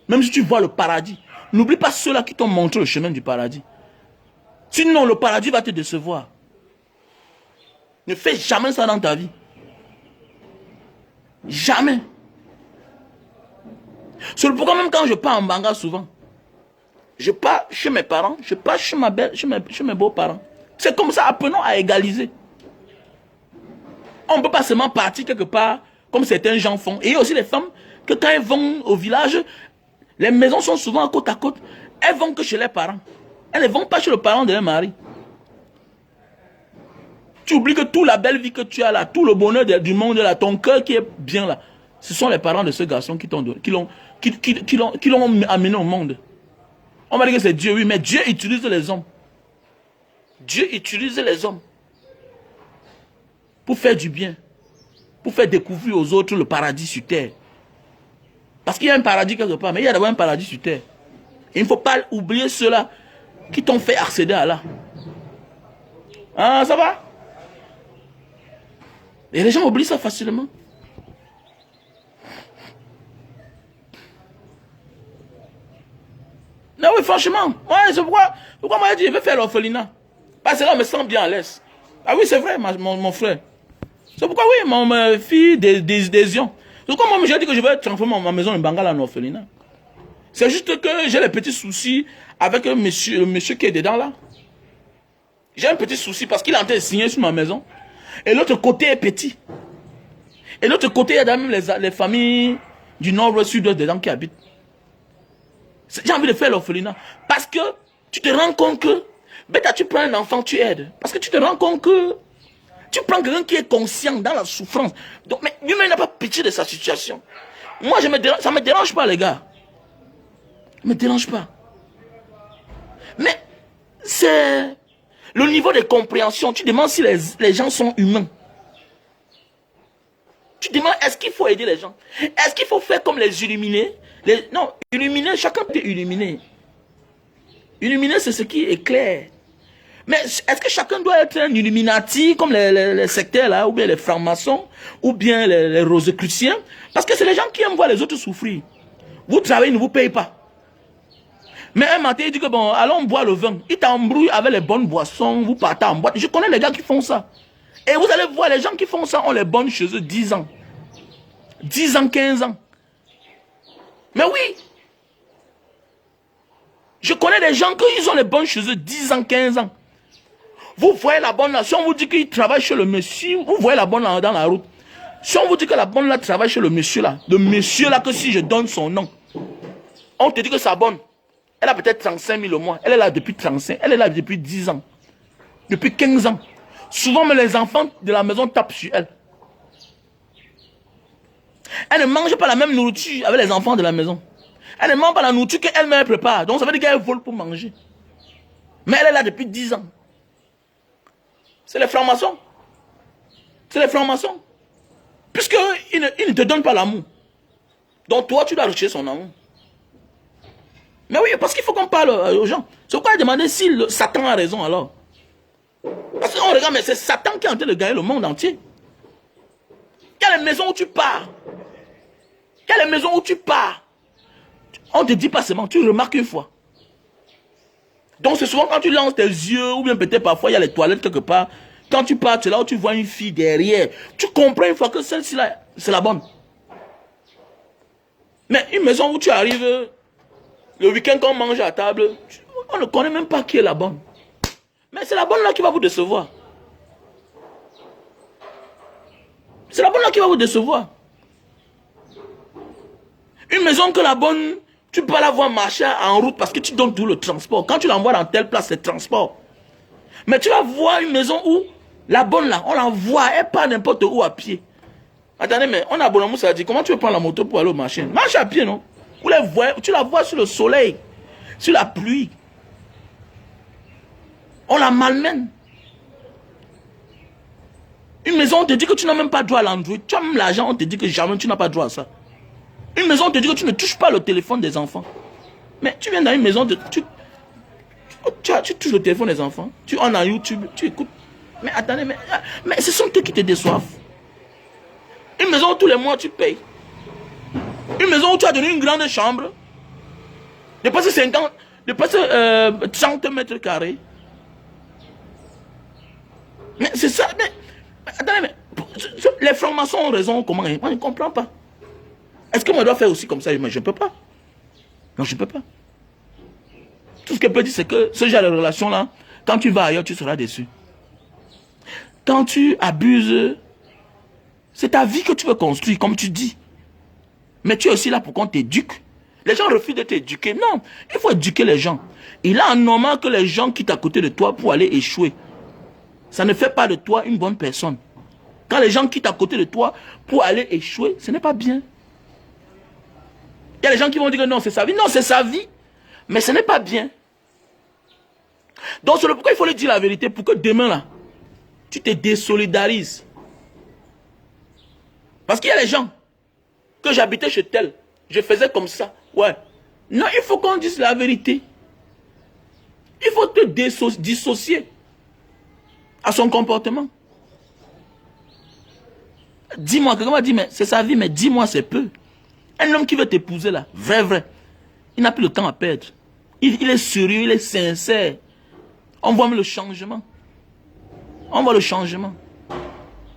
Même si tu vois le paradis, n'oublie pas ceux-là qui t'ont montré le chemin du paradis. Sinon, le paradis va te décevoir. Ne fais jamais ça dans ta vie. Jamais. C'est pourquoi même quand je pars en Banga souvent, je pars chez mes parents, je pars chez ma belle, chez mes beaux-parents. C'est comme ça, apprenons à égaliser. On ne peut pas seulement partir quelque part, comme certains gens font. Et il y a aussi les femmes, que quand elles vont au village, les maisons sont souvent côte à côte. Elles vont que chez les parents. Elles ne vont pas chez le parent de leur mari. Tu oublies que toute la belle vie que tu as là, tout le bonheur du monde là, ton cœur qui est bien là, ce sont les parents de ce garçon qui l'ont amené au monde. On va dire que c'est Dieu, oui, mais Dieu utilise les hommes. Dieu utilise les hommes pour faire du bien, pour faire découvrir aux autres le paradis sur terre. Parce qu'il y a un paradis quelque part, mais il y a d'abord un paradis sur terre. Et il ne faut pas oublier ceux-là qui t'ont fait accéder à là. Ah, ça va? Et les gens oublient ça facilement. Non, oui, franchement. Ouais, c'est pourquoi moi j'ai dit, je vais faire l'orphelinat. Parce que là, on me sent bien à l'aise. Ah oui, c'est vrai, mon frère. C'est pourquoi, oui, ma fille d'adhésion. C'est pourquoi moi, j'ai dit que je vais transformer ma maison en Bangala en orphelinat. C'est juste que j'ai les petits soucis avec le monsieur qui est dedans là. J'ai un petit souci parce qu'il est en train de signer sur ma maison. Et l'autre côté est petit. Et l'autre côté, il y a même les familles du nord, sud-ouest dedans qui habitent. J'ai envie de faire l'orphelinat. Parce que tu te rends compte que, bêta, tu prends un enfant, tu aides. Parce que tu te rends compte que tu prends quelqu'un qui est conscient dans la souffrance. Donc, mais lui-même n'a pas pitié de sa situation. Moi, ça ne me dérange pas, les gars. Ça ne me dérange pas. Mais c'est le niveau de compréhension. Tu demandes si les gens sont humains. Tu demandes, est-ce qu'il faut aider les gens? Est-ce qu'il faut faire comme les illuminés? Non, illuminer, chacun peut illuminer. Illuminer, c'est ce qui est clair. Mais est-ce que chacun doit être un illuminati, comme les sectaires là, ou bien les francs-maçons, ou bien les rosicruciens? Parce que c'est les gens qui aiment voir les autres souffrir. Vous travaillez, ils ne vous payent pas. Mais un matin, il dit que bon, allons boire le vin. Il t'embrouille avec les bonnes boissons, vous partez en boîte. Je connais les gars qui font ça. Et vous allez voir, les gens qui font ça ont les bonnes chez eux 10 ans. 10 ans, 15 ans. Mais oui. Je connais des gens qui ont les bonnes chez eux 10 ans, 15 ans. Vous voyez la bonne là. Si on vous dit qu'il travaille chez le monsieur, vous voyez la bonne là dans la route. Si on vous dit que la bonne là travaille chez le monsieur là que si je donne son nom, on te dit que sa bonne, elle a peut-être 35 000 au mois. Elle est là depuis 35, elle est là depuis 10 ans. Depuis 15 ans. Souvent, mais les enfants de la maison tapent sur elle. Elle ne mange pas la même nourriture avec les enfants de la maison. Elle ne mange pas la nourriture qu'elle-même prépare. Donc ça veut dire qu'elle vole pour manger. Mais elle est là depuis 10 ans. C'est les francs-maçons. C'est les francs-maçons. Puisqu'ils ne te donnent pas l'amour. Donc toi, tu dois rechercher son amour. Mais oui, parce qu'il faut qu'on parle aux gens. C'est pourquoi demander si Satan a raison alors. Parce qu'on regarde, mais c'est Satan qui est en train de gagner le monde entier. Quelle maison où tu pars? Quelle maison où tu pars? On ne te dit pas seulement, tu remarques une fois. Donc c'est souvent quand tu lances tes yeux, ou bien peut-être parfois il y a les toilettes quelque part. Quand tu pars, c'est là où tu vois une fille derrière. Tu comprends une fois que celle-ci là, c'est la bonne. Mais une maison où tu arrives, le week-end quand on mange à table, on ne connaît même pas qui est la bonne. Mais c'est la bonne là qui va vous décevoir. C'est la bonne là qui va vous décevoir. Une maison que la bonne, tu peux la voir marcher en route parce que tu donnes tout le transport. Quand tu l'envoies dans telle place, c'est transport. Mais tu vas voir une maison où la bonne là, on l'envoie, elle part n'importe où à pied. Attendez, mais on a Bonamou, ça dit, comment tu veux prendre la moto pour aller au marché? Marche à pied, non? Tu la vois sur le soleil, sur la pluie. On la malmène. Une maison, on te dit que tu n'as même pas droit à l'Android. Tu as même l'argent, on te dit que jamais tu n'as pas droit à ça. Une maison, on te dit que tu ne touches pas le téléphone des enfants. Mais tu viens dans une maison, tu touches le téléphone des enfants. Tu en as YouTube, tu écoutes. Mais attendez, mais ce sont eux qui te déçoivent. Une maison où tous les mois tu payes. Une maison où tu as donné une grande chambre. De passer 30 mètres carrés. Mais c'est ça, mais attendez, mais les francs-maçons ont raison, comment? Moi je ne comprends pas. Est-ce que moi je dois faire aussi comme ça? Mais je ne peux pas. Non, je ne peux pas. Tout ce qu'elle peut dire, c'est que ce genre de relation-là, quand tu vas ailleurs, tu seras déçu. Quand tu abuses, c'est ta vie que tu veux construire, comme tu dis. Mais tu es aussi là pour qu'on t'éduque. Les gens refusent de t'éduquer. Non, il faut éduquer les gens. Il est normal que les gens quittent à côté de toi pour aller échouer. Ça ne fait pas de toi une bonne personne. Quand les gens quittent à côté de toi pour aller échouer, ce n'est pas bien. Il y a des gens qui vont dire que non, c'est sa vie. Non, c'est sa vie. Mais ce n'est pas bien. Donc c'est pourquoi il faut lui dire la vérité pour que demain là, tu te désolidarises. Parce qu'il y a des gens que j'habitais chez tel, je faisais comme ça. Ouais. Non, il faut qu'on dise la vérité. Il faut te dissocier à son comportement. Dis-moi, quelqu'un m'a dit, mais c'est sa vie, mais dis-moi, c'est peu. Un homme qui veut t'épouser là, vrai, il n'a plus le temps à perdre. Il est sérieux, il est sincère. On voit le changement. On voit le changement.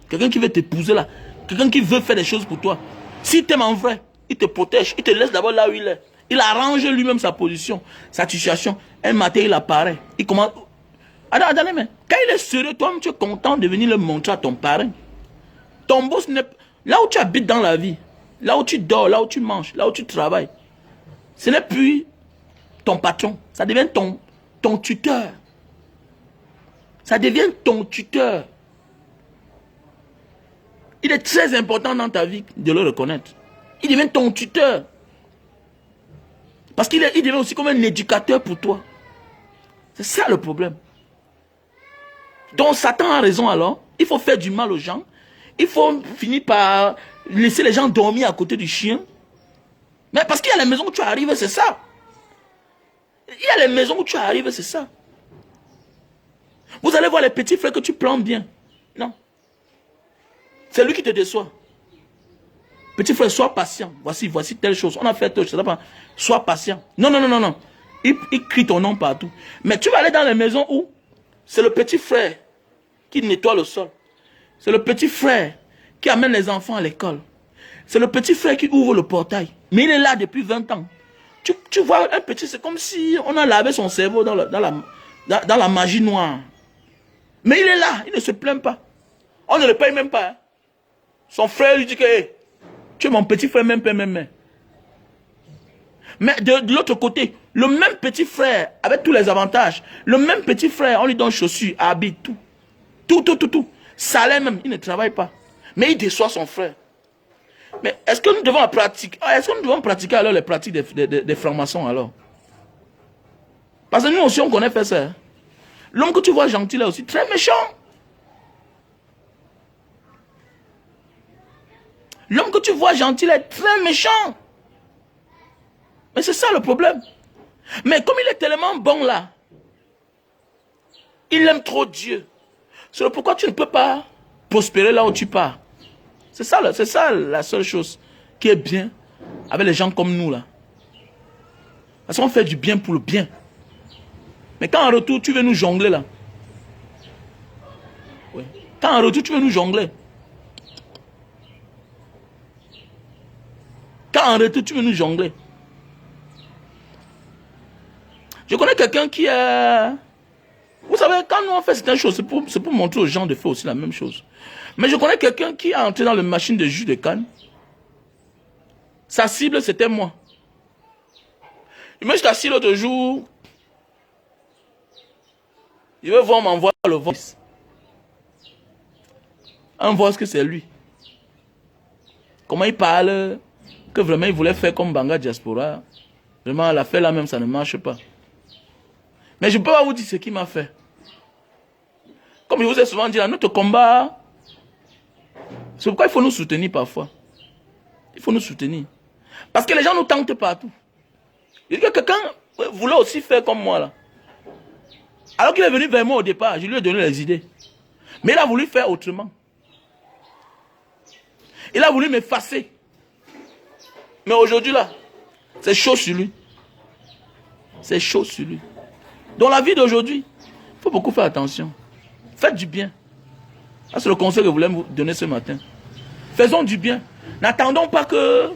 Quelqu'un qui veut t'épouser là, quelqu'un qui veut faire des choses pour toi. S'il t'aime en vrai, il te protège, il te laisse d'abord là où il est. Il arrange lui-même sa position, sa situation. Un matin, il apparaît. Il commence... Attendez, mais quand il est sérieux, toi-même, tu es content de venir le montrer à ton parrain. Ton boss n'est... Là où tu habites dans la vie, là où tu dors, là où tu manges, là où tu travailles, ce n'est plus ton patron. Ça devient ton tuteur. Ça devient ton tuteur. Il est très important dans ta vie de le reconnaître. Il devient ton tuteur. Parce qu'il devient aussi comme un éducateur pour toi. C'est ça le problème. Donc Satan a raison alors. Il faut faire du mal aux gens. Il faut finir par laisser les gens dormir à côté du chien. Mais parce qu'il y a les maisons où tu arrives, c'est ça. Il y a les maisons où tu arrives, c'est ça. Vous allez voir les petits frères que tu plantes bien. Non. C'est lui qui te déçoit. Petit frère, sois patient. Voici telle chose. On a fait telle chose. Sois patient. Non. Il crie ton nom partout. Mais tu vas aller dans les maisons où c'est le petit frère qui nettoie le sol. C'est le petit frère qui amène les enfants à l'école. C'est le petit frère qui ouvre le portail. Mais il est là depuis 20 ans. Tu vois un petit, c'est comme si on a lavé son cerveau dans la magie noire. Mais il est là, il ne se plaint pas. On ne le paye même pas. Hein. Son frère lui dit que hey, tu es mon petit frère, même père, même mère. Mais de l'autre côté, le même petit frère, avec tous les avantages, le même petit frère, on lui donne chaussures, habits, tout. Tout. Salaire même, il ne travaille pas. Mais il déçoit son frère. Mais est-ce que nous devons pratiquer alors les pratiques des francs-maçons alors? Parce que nous aussi on connaît faire ça. Hein? L'homme que tu vois gentil là aussi, très méchant. L'homme que tu vois gentil là est très méchant. Mais c'est ça le problème. Mais comme il est tellement bon là, il aime trop Dieu. C'est pourquoi tu ne peux pas prospérer là où tu pars. C'est ça la seule chose qui est bien avec les gens comme nous là. Parce qu'on fait du bien pour le bien. Mais quand en retour tu veux nous jongler là. Ouais. Quand en retour tu veux nous jongler. Quand en retour tu veux nous jongler. Je connais quelqu'un qui a... Vous savez, quand nous on fait certaines choses, c'est pour montrer aux gens de faire aussi la même chose. Mais je connais quelqu'un qui a entré dans la machine de jus de canne. Sa cible, c'était moi. Je me suis assis l'autre jour. Je veux voir m'envoyer le voice. Un voice que c'est lui. Comment il parle, que vraiment il voulait faire comme Banga Diaspora. Vraiment, l'affaire là même, ça ne marche pas. Mais je ne peux pas vous dire ce qu'il m'a fait. Comme je vous ai souvent dit, notre combat C'est pourquoi il faut nous soutenir parfois. Il faut nous soutenir. Parce que les gens nous tentent partout. Il dit que quelqu'un voulait aussi faire comme moi là. Alors qu'il est venu vers moi au départ, je lui ai donné les idées. Mais il a voulu faire autrement. Il a voulu m'effacer. Mais aujourd'hui là, c'est chaud sur lui. C'est chaud sur lui. Dans la vie d'aujourd'hui, il faut beaucoup faire attention. Faites du bien. C'est le conseil que je voulais vous donner ce matin. Faisons du bien. N'attendons pas que...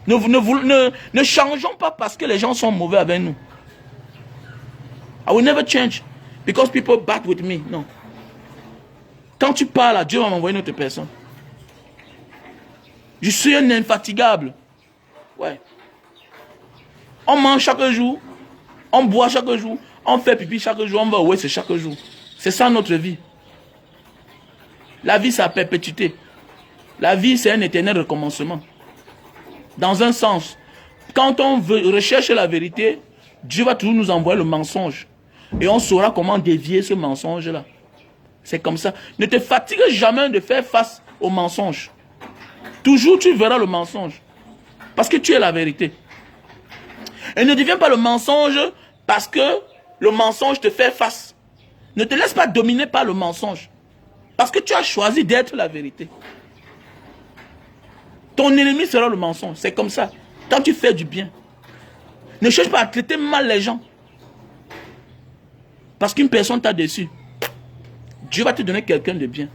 Ne changeons pas parce que les gens sont mauvais avec nous. I will never change because people bad with me. Non. Quand tu parles à Dieu, va m'envoyer une autre personne. Je suis un infatigable. Ouais. On mange chaque jour. On boit chaque jour. On fait pipi chaque jour. On va au c'est chaque jour. C'est ça notre vie. La vie, c'est la perpétuité. La vie, c'est un éternel recommencement. Dans un sens, quand on recherche la vérité, Dieu va toujours nous envoyer le mensonge. Et on saura comment dévier ce mensonge-là. C'est comme ça. Ne te fatigue jamais de faire face au mensonge. Toujours tu verras le mensonge. Parce que tu es la vérité. Et ne deviens pas le mensonge parce que le mensonge te fait face. Ne te laisse pas dominer par le mensonge. Parce que tu as choisi d'être la vérité. Ton ennemi sera le mensonge. C'est comme ça. Quand tu fais du bien. Ne cherche pas à traiter mal les gens. Parce qu'une personne t'a déçu. Dieu va te donner quelqu'un de bien.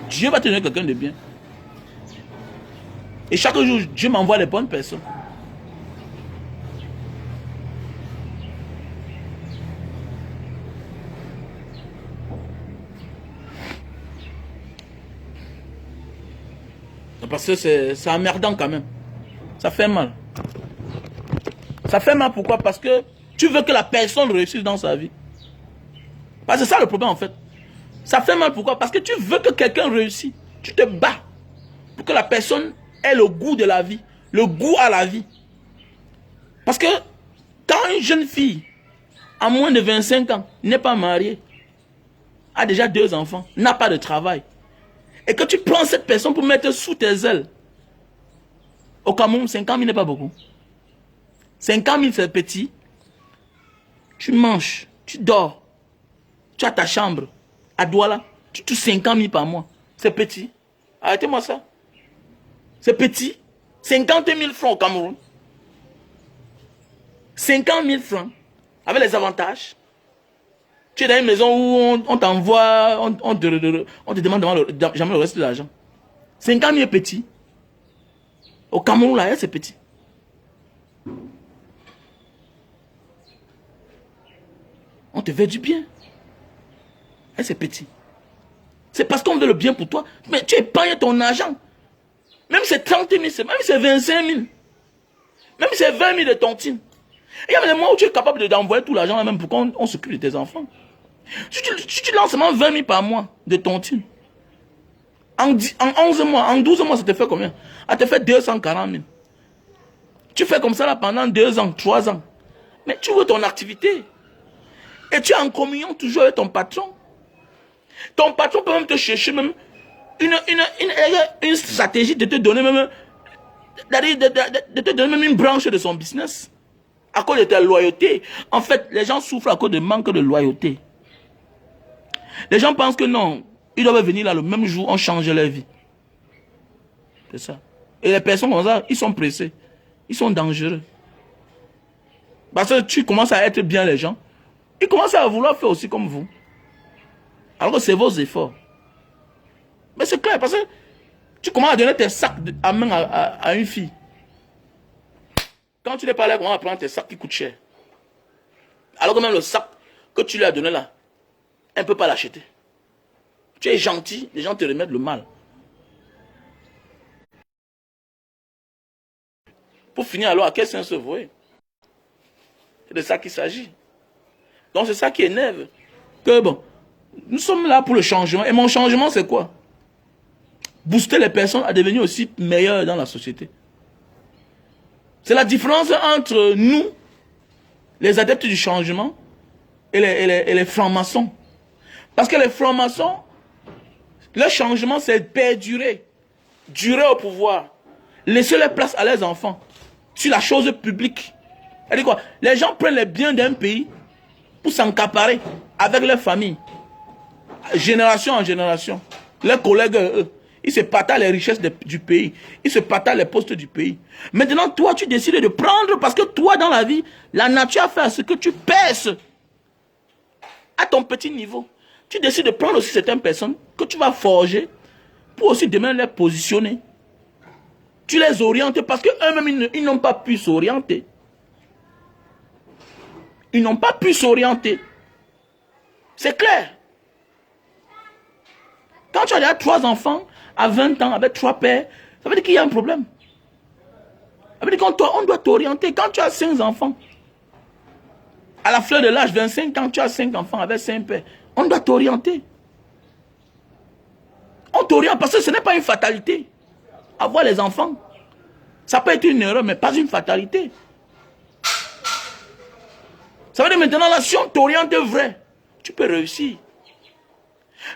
Dieu va te donner quelqu'un de bien. Et chaque jour, Dieu m'envoie les bonnes personnes. Parce que c'est emmerdant quand même. Ça fait mal. Ça fait mal pourquoi? Parce que tu veux que la personne réussisse dans sa vie. Parce que c'est ça le problème en fait. Ça fait mal pourquoi? Parce que tu veux que quelqu'un réussisse. Tu te bats pour que la personne ait le goût de la vie. Le goût à la vie. Parce que quand une jeune fille à moins de 25 ans n'est pas mariée, a déjà 2 enfants, n'a pas de travail, et que tu prends cette personne pour mettre sous tes ailes, au Cameroun, 50 000 n'est pas beaucoup. 50 000 c'est petit. Tu manges, tu dors, tu as ta chambre. À Douala, tu touches 50 000 par mois. C'est petit. Arrêtez-moi ça. C'est petit. 50 000 francs au Cameroun. 50 000 francs. Avec les avantages. Tu es dans une maison où on t'envoie, on te demande jamais le reste de l'argent. 50 000 petits. Au Cameroun, là, c'est petit. On te fait du bien. Et c'est petit. C'est parce qu'on veut le bien pour toi. Mais tu épargnes ton argent. Même c'est 30 000, même c'est 25 000. Même c'est 20 000 de tontine. Il y a des mois où tu es capable d'envoyer tout l'argent même pour qu'on s'occupe de tes enfants. Si tu lances seulement 20 000 par mois de tontine, en 11 mois, en 12 mois, ça te fait combien? Ça te fait 240 000. Tu fais comme ça là pendant 2 ans, 3 ans. Mais tu veux ton activité. Et tu es en communion toujours avec ton patron. Ton patron peut même te chercher même une stratégie de te donner même de te donner même une branche de son business. À cause de ta loyauté. En fait, les gens souffrent à cause de manque de loyauté. Les gens pensent que non, ils doivent venir là le même jour, on change leur vie. C'est ça. Et les personnes comme ça, ils sont pressés. Ils sont dangereux. Parce que tu commences à être bien les gens. Ils commencent à vouloir faire aussi comme vous. Alors que c'est vos efforts. Mais c'est clair, parce que tu commences à donner tes sacs à main à une fille. Quand tu n'es pas là, comment prendre tes sacs qui coûtent cher. Alors que même le sac que tu lui as donné là, elle ne peut pas l'acheter. Tu es gentil, les gens te remettent le mal. Pour finir alors, à quel sens se vouer? C'est de ça qu'il s'agit. Donc c'est ça qui énerve. Que bon, nous sommes là pour le changement. Et mon changement c'est quoi? Booster les personnes à devenir aussi meilleures dans la société. C'est la différence entre nous, les adeptes du changement, et les francs-maçons. Parce que les francs-maçons, Le changement, c'est perdurer. Durer au pouvoir. Laisser leur place à leurs enfants. Sur la chose publique. C'est-à-dire quoi? Les gens prennent les biens d'un pays pour s'encaparer avec leur famille. Génération en génération. Leurs collègues, eux, ils se partagent les richesses du pays. Ils se partagent les postes du pays. Maintenant, toi, tu décides de prendre parce que toi, dans la vie, la nature a fait à ce que tu pèses à ton petit niveau. Tu décides de prendre aussi certaines personnes que tu vas forger pour aussi demain les positionner. Tu les orientes parce qu'eux-mêmes, ils n'ont pas pu s'orienter. Ils n'ont pas pu s'orienter. C'est clair. Quand tu as déjà 3 enfants, à 20 ans, avec 3 pères, ça veut dire qu'il y a un problème. Ça veut dire qu'on doit t'orienter. Quand tu as 5 enfants, à la fleur de l'âge, 25 ans, tu as 5 enfants avec 5 pères, on doit t'orienter. On t'oriente parce que ce n'est pas une fatalité. Avoir les enfants, ça peut être une erreur, mais pas une fatalité. Ça veut dire maintenant, là, si on t'oriente vrai, tu peux réussir.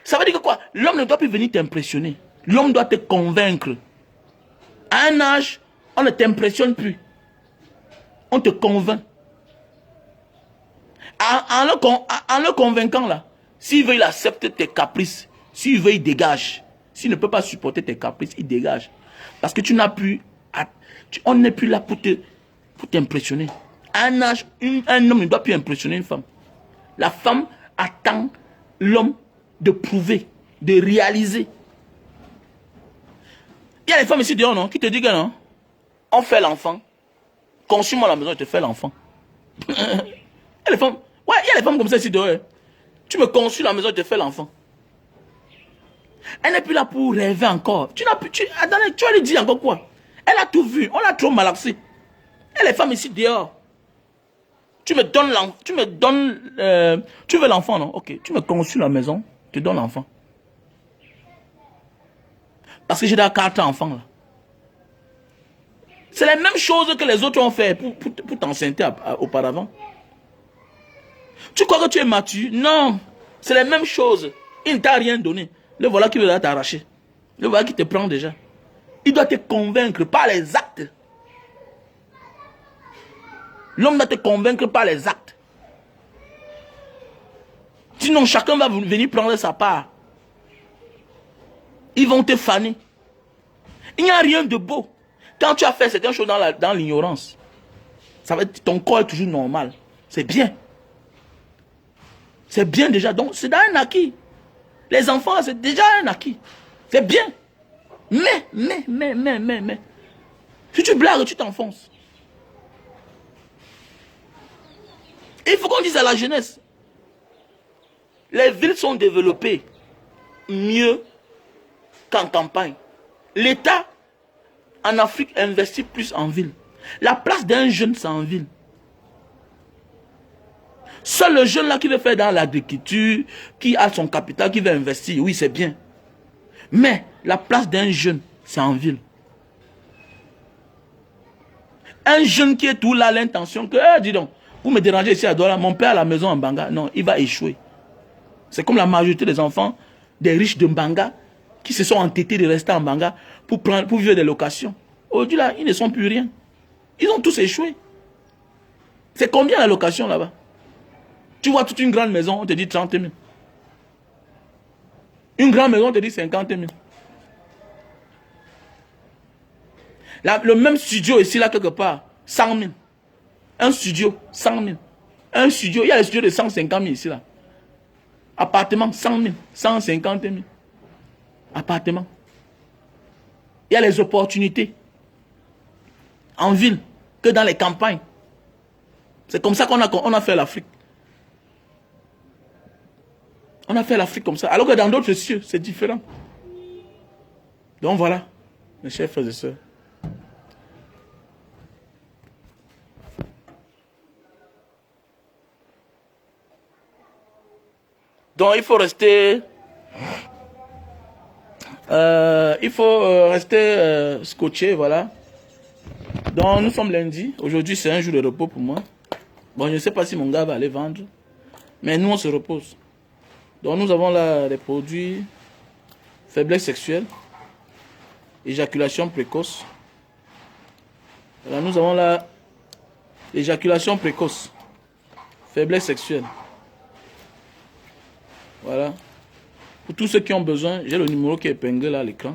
Ça veut dire que quoi? L'homme ne doit plus venir t'impressionner. L'homme doit te convaincre. À un âge, on ne t'impressionne plus. On te convainc. En le convainquant là, s'il veut, il accepte tes caprices. S'il veut, il dégage. S'il ne peut pas supporter tes caprices, il dégage. Parce que tu n'as plus... on n'est plus là pour t'impressionner. À un âge, un homme ne doit plus impressionner une femme. La femme attend l'homme de prouver, de réaliser. Il y a les femmes ici dehors, non, qui te disent que non, on fait l'enfant. Consume-moi la maison, je te fais l'enfant. Il y a les femmes, ouais, il y a les femmes comme ça ici dehors. Tu me conçus la maison, je te fais l'enfant. Elle n'est plus là pour rêver encore. Attendez, tu vas lui dire encore quoi? Elle a tout vu, on l'a trop malaxé. Il y a les femmes ici dehors. Tu me donnes l'enfant, tu veux l'enfant, non? Ok, tu me conçus la maison, je te donne l'enfant. Parce que j'ai déjà 4 enfants là. C'est la même chose que les autres ont fait pour t'enceinter auparavant. Tu crois que tu es mature? Non. C'est la même chose. Il ne t'a rien donné. Le voilà qui veut t'arracher. Le voilà qui te prend déjà. Il doit te convaincre par les actes. L'homme doit te convaincre par les actes. Sinon, chacun va venir prendre sa part. Ils vont te faner. Il n'y a rien de beau. Quand tu as fait certaines choses dans l'ignorance, ça va être, ton corps est toujours normal. C'est bien. C'est bien déjà. Donc, c'est un acquis. Les enfants, c'est déjà un acquis. C'est bien. Mais. Si tu blagues, tu t'enfonces. Et il faut qu'on dise à la jeunesse. Les villes sont développées mieux qu'en campagne. L'État, en Afrique, investit plus en ville. La place d'un jeune, c'est en ville. Seul le jeune là qui veut faire dans l'agriculture, qui a son capital, qui veut investir, oui, c'est bien. Mais la place d'un jeune, c'est en ville. Un jeune qui est tout là, l'intention que, dis donc, vous me dérangez ici à Douala, mon père à la maison en Banga, non, il va échouer. C'est comme la majorité des enfants des riches de Mbanga qui se sont entêtés de rester en Banga pour vivre des locations. Aujourd'hui là, ils ne sont plus rien. Ils ont tous échoué. C'est combien la location là-bas? Tu vois toute une grande maison, on te dit 30 000. Une grande maison, on te dit 50 000. Là, le même studio ici, là, quelque part, 100 000. Un studio, 100 000. Un studio, il y a les studios de 150 000 ici, là. Appartement, 100 000, 150 000. Appartement. Il y a les opportunités. En ville, que dans les campagnes. C'est comme ça qu'on a fait l'Afrique. On a fait l'Afrique comme ça. Alors que dans d'autres cieux, c'est différent. Donc voilà, mes chers frères et sœurs. Donc il faut rester... scotché, voilà. Donc nous sommes lundi. Aujourd'hui c'est un jour de repos pour moi. Bon, je ne sais pas si mon gars va aller vendre. Mais nous on se repose. Donc nous avons là des produits faiblesse sexuelle, éjaculation précoce. Alors nous avons là l'éjaculation précoce, faiblesse sexuelle. Voilà. Pour tous ceux qui ont besoin, j'ai le numéro qui est épinglé là à l'écran.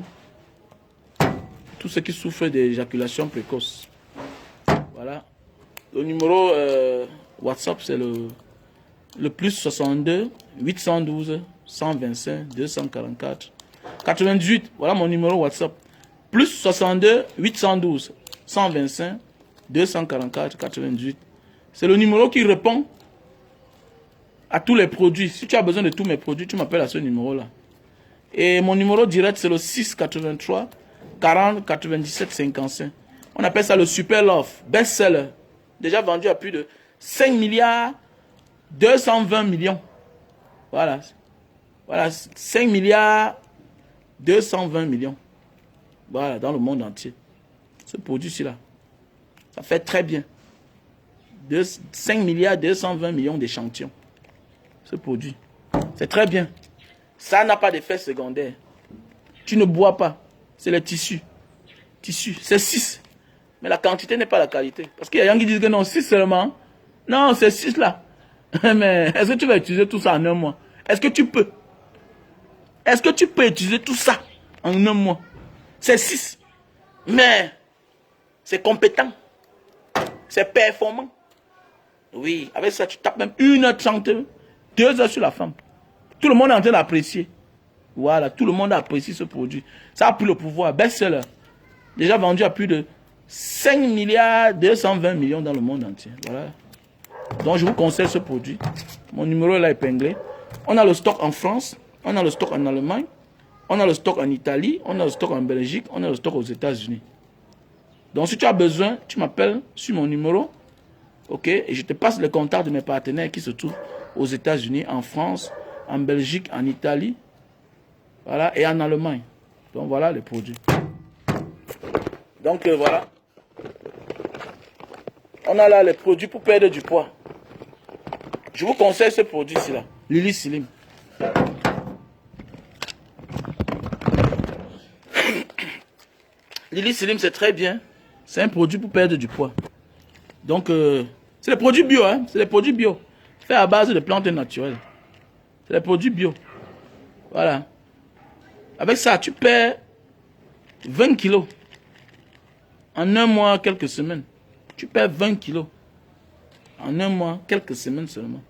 Tous ceux qui souffrent d'éjaculation précoce. Voilà. Le numéro WhatsApp, c'est le plus 62 812 125 244 98. Voilà mon numéro WhatsApp. Plus 62 812 125 244 98. C'est le numéro qui répond à tous les produits. Si tu as besoin de tous mes produits, tu m'appelles à ce numéro-là. Et mon numéro direct, c'est le 683 40 97 55. On appelle ça le Super Love, best-seller. Déjà vendu à plus de 5 milliards 220 millions. Voilà. Voilà, 5 milliards 220 millions. Voilà, dans le monde entier. Ce produit-ci là, ça fait très bien. 5 milliards 220 millions d'échantillons. Ce produit. C'est très bien. Ça n'a pas d'effet secondaire. Tu ne bois pas. C'est les tissus. Tissus. C'est 6. Mais la quantité n'est pas la qualité. Parce qu'il y a des gens qui disent que non, 6 seulement. Non, c'est 6 là. Mais est-ce que tu vas utiliser tout ça en un mois? Est-ce que tu peux? Est-ce que tu peux utiliser tout ça en un mois? C'est 6. Mais c'est compétent. C'est performant. Oui, avec ça, tu tapes même 1h30, 2 heures sur la femme. Tout le monde est en train d'apprécier. Voilà, tout le monde apprécie ce produit. Ça a pris le pouvoir, best-seller. Déjà vendu à plus de 5 milliards 220 millions dans le monde entier. Voilà. Donc je vous conseille ce produit. Mon numéro est là épinglé. On a le stock en France, on a le stock en Allemagne, on a le stock en Italie, on a le stock en Belgique, on a le stock aux États-Unis. Donc si tu as besoin, tu m'appelles sur mon numéro. Ok, et je te passe le contact de mes partenaires qui se trouvent aux États-Unis, en France, en Belgique, en Italie, voilà, et en Allemagne. Donc voilà les produits. Donc voilà. On a là les produits pour perdre du poids. Je vous conseille ce produit-ci là, Lily Slim. Lily Slim, c'est très bien. C'est un produit pour perdre du poids. Donc, c'est des produits bio, hein. C'est des produits bio. Fait à base de plantes naturelles. C'est des produits bio. Voilà. Avec ça, tu perds 20 kilos. En un mois, quelques semaines. Tu perds 20 kilos. En un mois, quelques semaines seulement.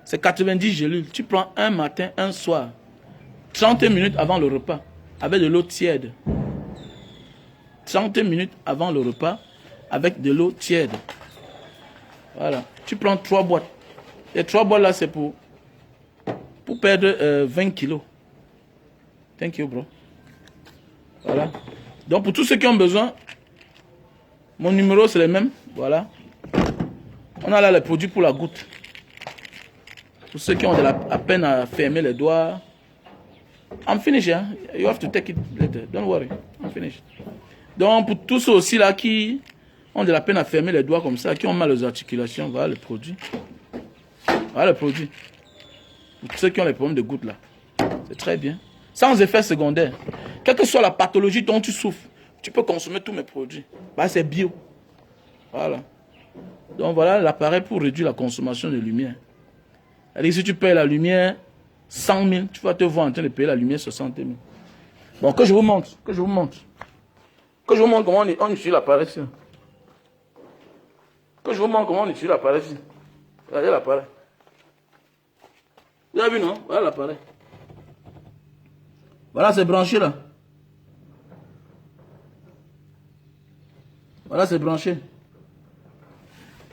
C'est 90 gélules. Tu prends un matin, un soir. 30 minutes avant le repas. Avec de l'eau tiède. 30 minutes avant le repas. Avec de l'eau tiède. Voilà. Tu prends 3 boîtes. Les 3 boîtes là, c'est pour perdre 20 kilos. Thank you, bro. Voilà. Donc, pour tous ceux qui ont besoin, mon numéro, c'est le même. Voilà. On a là les produits pour la goutte. Pour ceux qui ont de la peine à fermer les doigts. I'm finished, hein? You have to take it later. Don't worry. I'm finished. Donc, pour tous ceux aussi là qui ont de la peine à fermer les doigts comme ça, qui ont mal aux articulations, voilà le produit. Voilà le produit. Pour ceux qui ont les problèmes de gouttes là. C'est très bien. Sans effet secondaire. Quelle que soit la pathologie dont tu souffres, tu peux consommer tous mes produits. Bah, c'est bio. Voilà. Donc voilà l'appareil pour réduire la consommation de lumière. C'est-à-dire si tu payes la lumière 100 000, tu vas te voir en train de payer la lumière 60 000. Bon, que je vous montre. Que je vous montre comment on utilise l'appareil. Que je vous montre comment on utilise l'appareil. Regardez l'appareil. Vous avez vu, non? Voilà l'appareil. Voilà, c'est branché là. Voilà, c'est branché.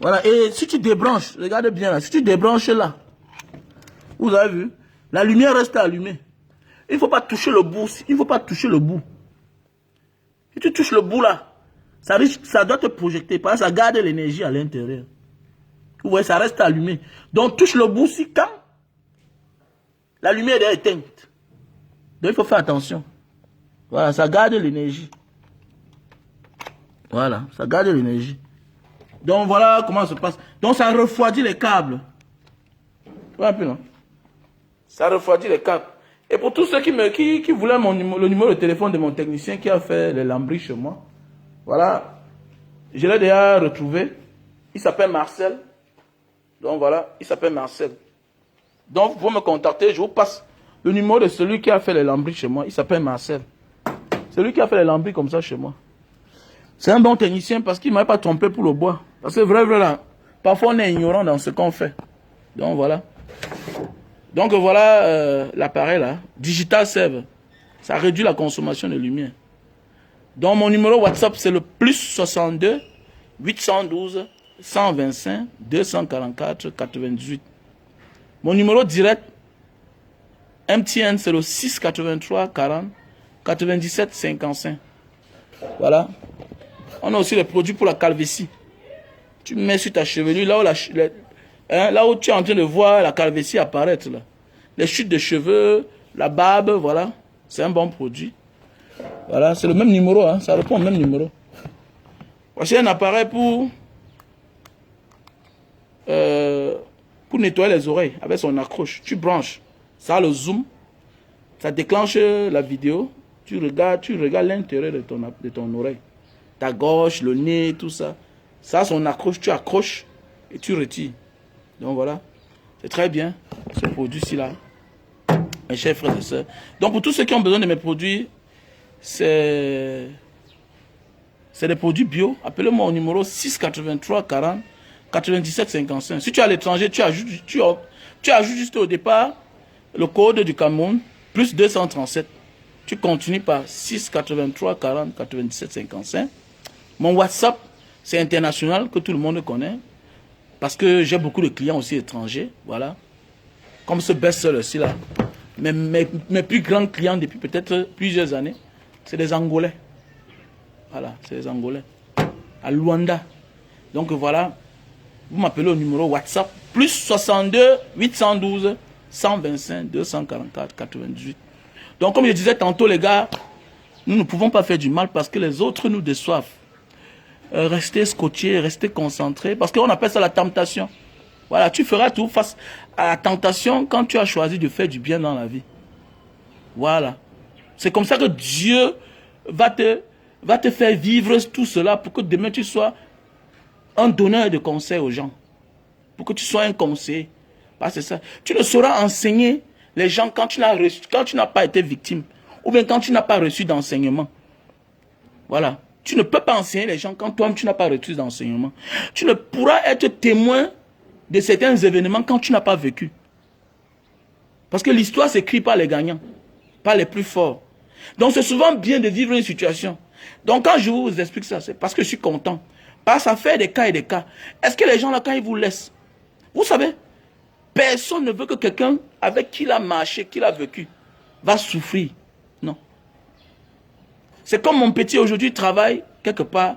Voilà, et si tu débranches, regardez bien là, si tu débranches là, vous avez vu, la lumière reste allumée. Il ne faut pas toucher le bout, il ne faut pas toucher le bout. Si tu touches le bout là, ça doit te projeter, parce que ça garde l'énergie à l'intérieur. Vous voyez, ça reste allumé. Donc touche le bout si quand la lumière est éteinte. Donc il faut faire attention. Voilà, ça garde l'énergie. Voilà, ça garde l'énergie. Donc voilà comment ça se passe. Donc ça refroidit les câbles. Tu vois un peu, non? Ça refroidit les câbles. Et pour tous ceux qui voulaient le numéro de téléphone de mon technicien qui a fait les lambris chez moi, voilà, je l'ai déjà retrouvé. Il s'appelle Marcel. Donc voilà, il s'appelle Marcel. Donc vous pouvez me contacter, je vous passe le numéro de celui qui a fait les lambris chez moi. Il s'appelle Marcel. Celui qui a fait les lambris comme ça chez moi. C'est un bon technicien parce qu'il ne m'avait pas trompé pour le bois. Parce que vrai, là, parfois on est ignorant dans ce qu'on fait. Donc voilà. Donc voilà l'appareil là. Digital Save. Ça réduit la consommation de lumière. Donc mon numéro WhatsApp c'est le +62 812 125 244 98. Mon numéro direct MTN c'est le 683 40 97 55. Voilà. On a aussi les produits pour la calvitie. Tu mets sur ta chevelure, là où tu es en train de voir la calvitie apparaître. Là. Les chutes de cheveux, la barbe, voilà. C'est un bon produit. Voilà, c'est le même numéro, hein, ça répond au même numéro. Voici un appareil pour nettoyer les oreilles avec son accroche. Tu branches, ça a le zoom, ça déclenche la vidéo. Tu regardes l'intérieur de ton oreille. Ta gorge, le nez, tout ça. Ça a son accroche, tu accroches et tu retires. Donc voilà, c'est très bien ce produit-ci là, mes chers frères et sœurs. Donc pour tous ceux qui ont besoin de mes produits, c'est des produits bio. Appelez-moi au numéro 683 40 97 55. Si tu es à l'étranger, tu ajoutes juste au départ le code du Cameroun, plus 237. Tu continues par 683 40 97 55. Mon WhatsApp, c'est international, que tout le monde connaît. Parce que j'ai beaucoup de clients aussi étrangers. Voilà. Comme ce best-seller-ci là. Mes plus grands clients depuis peut-être plusieurs années, c'est des Angolais. Voilà, c'est des Angolais. À Luanda. Donc voilà. Vous m'appelez au numéro WhatsApp. +62 812 125 244 98. Donc comme je disais tantôt les gars, nous ne pouvons pas faire du mal parce que les autres nous déçoivent. Restez scotchés, restez concentrés. Parce qu'on appelle ça la tentation. Voilà, tu feras tout face à la tentation quand tu as choisi de faire du bien dans la vie. Voilà. C'est comme ça que Dieu va te faire vivre tout cela pour que demain tu sois un donneur de conseils aux gens. Pour que tu sois un conseiller. Parce que ça, tu ne sauras enseigner les gens quand tu n'as pas été victime. Ou bien quand tu n'as pas reçu d'enseignement. Voilà. Tu ne peux pas enseigner les gens quand toi-même tu n'as pas reçu d'enseignement. Tu ne pourras être témoin de certains événements quand tu n'as pas vécu. Parce que l'histoire s'écrit par les gagnants, pas les plus forts. Donc c'est souvent bien de vivre une situation. Donc quand je vous explique ça, c'est parce que je suis content. Parce à faire des cas et des cas. Est-ce que les gens là, quand ils vous laissent, vous savez, personne ne veut que quelqu'un avec qui il a marché, qui il a vécu, va souffrir. Non. C'est comme mon petit aujourd'hui travaille quelque part.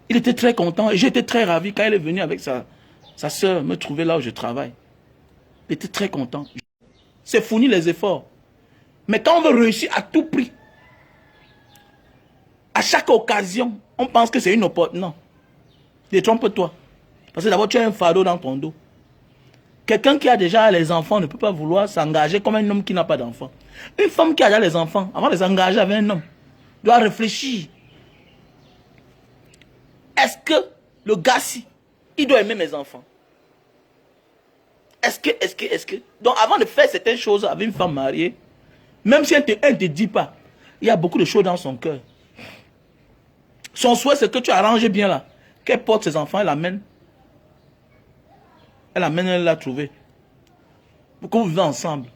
Il était très content et j'étais très ravi quand il est venu avec sa soeur me trouver là où je travaille. Il était très content. C'est fournir les efforts. Mais quand on veut réussir à tout prix, à chaque occasion, on pense que c'est une opportunité. Non. Détrompe-toi. Parce que d'abord, tu as un fardeau dans ton dos. Quelqu'un qui a déjà les enfants ne peut pas vouloir s'engager comme un homme qui n'a pas d'enfants. Une femme qui a déjà les enfants, avant de s'engager avec un homme, doit réfléchir. Est-ce que le gars-ci, il doit aimer mes enfants? Est-ce que... Donc avant de faire certaines choses avec une femme mariée, même si elle ne te dit pas, il y a beaucoup de choses dans son cœur. Son souhait, c'est que tu arranges bien là. Qu'elle porte ses enfants, elle l'amène. Elle l'a trouvé. Pour que vous vivez ensemble.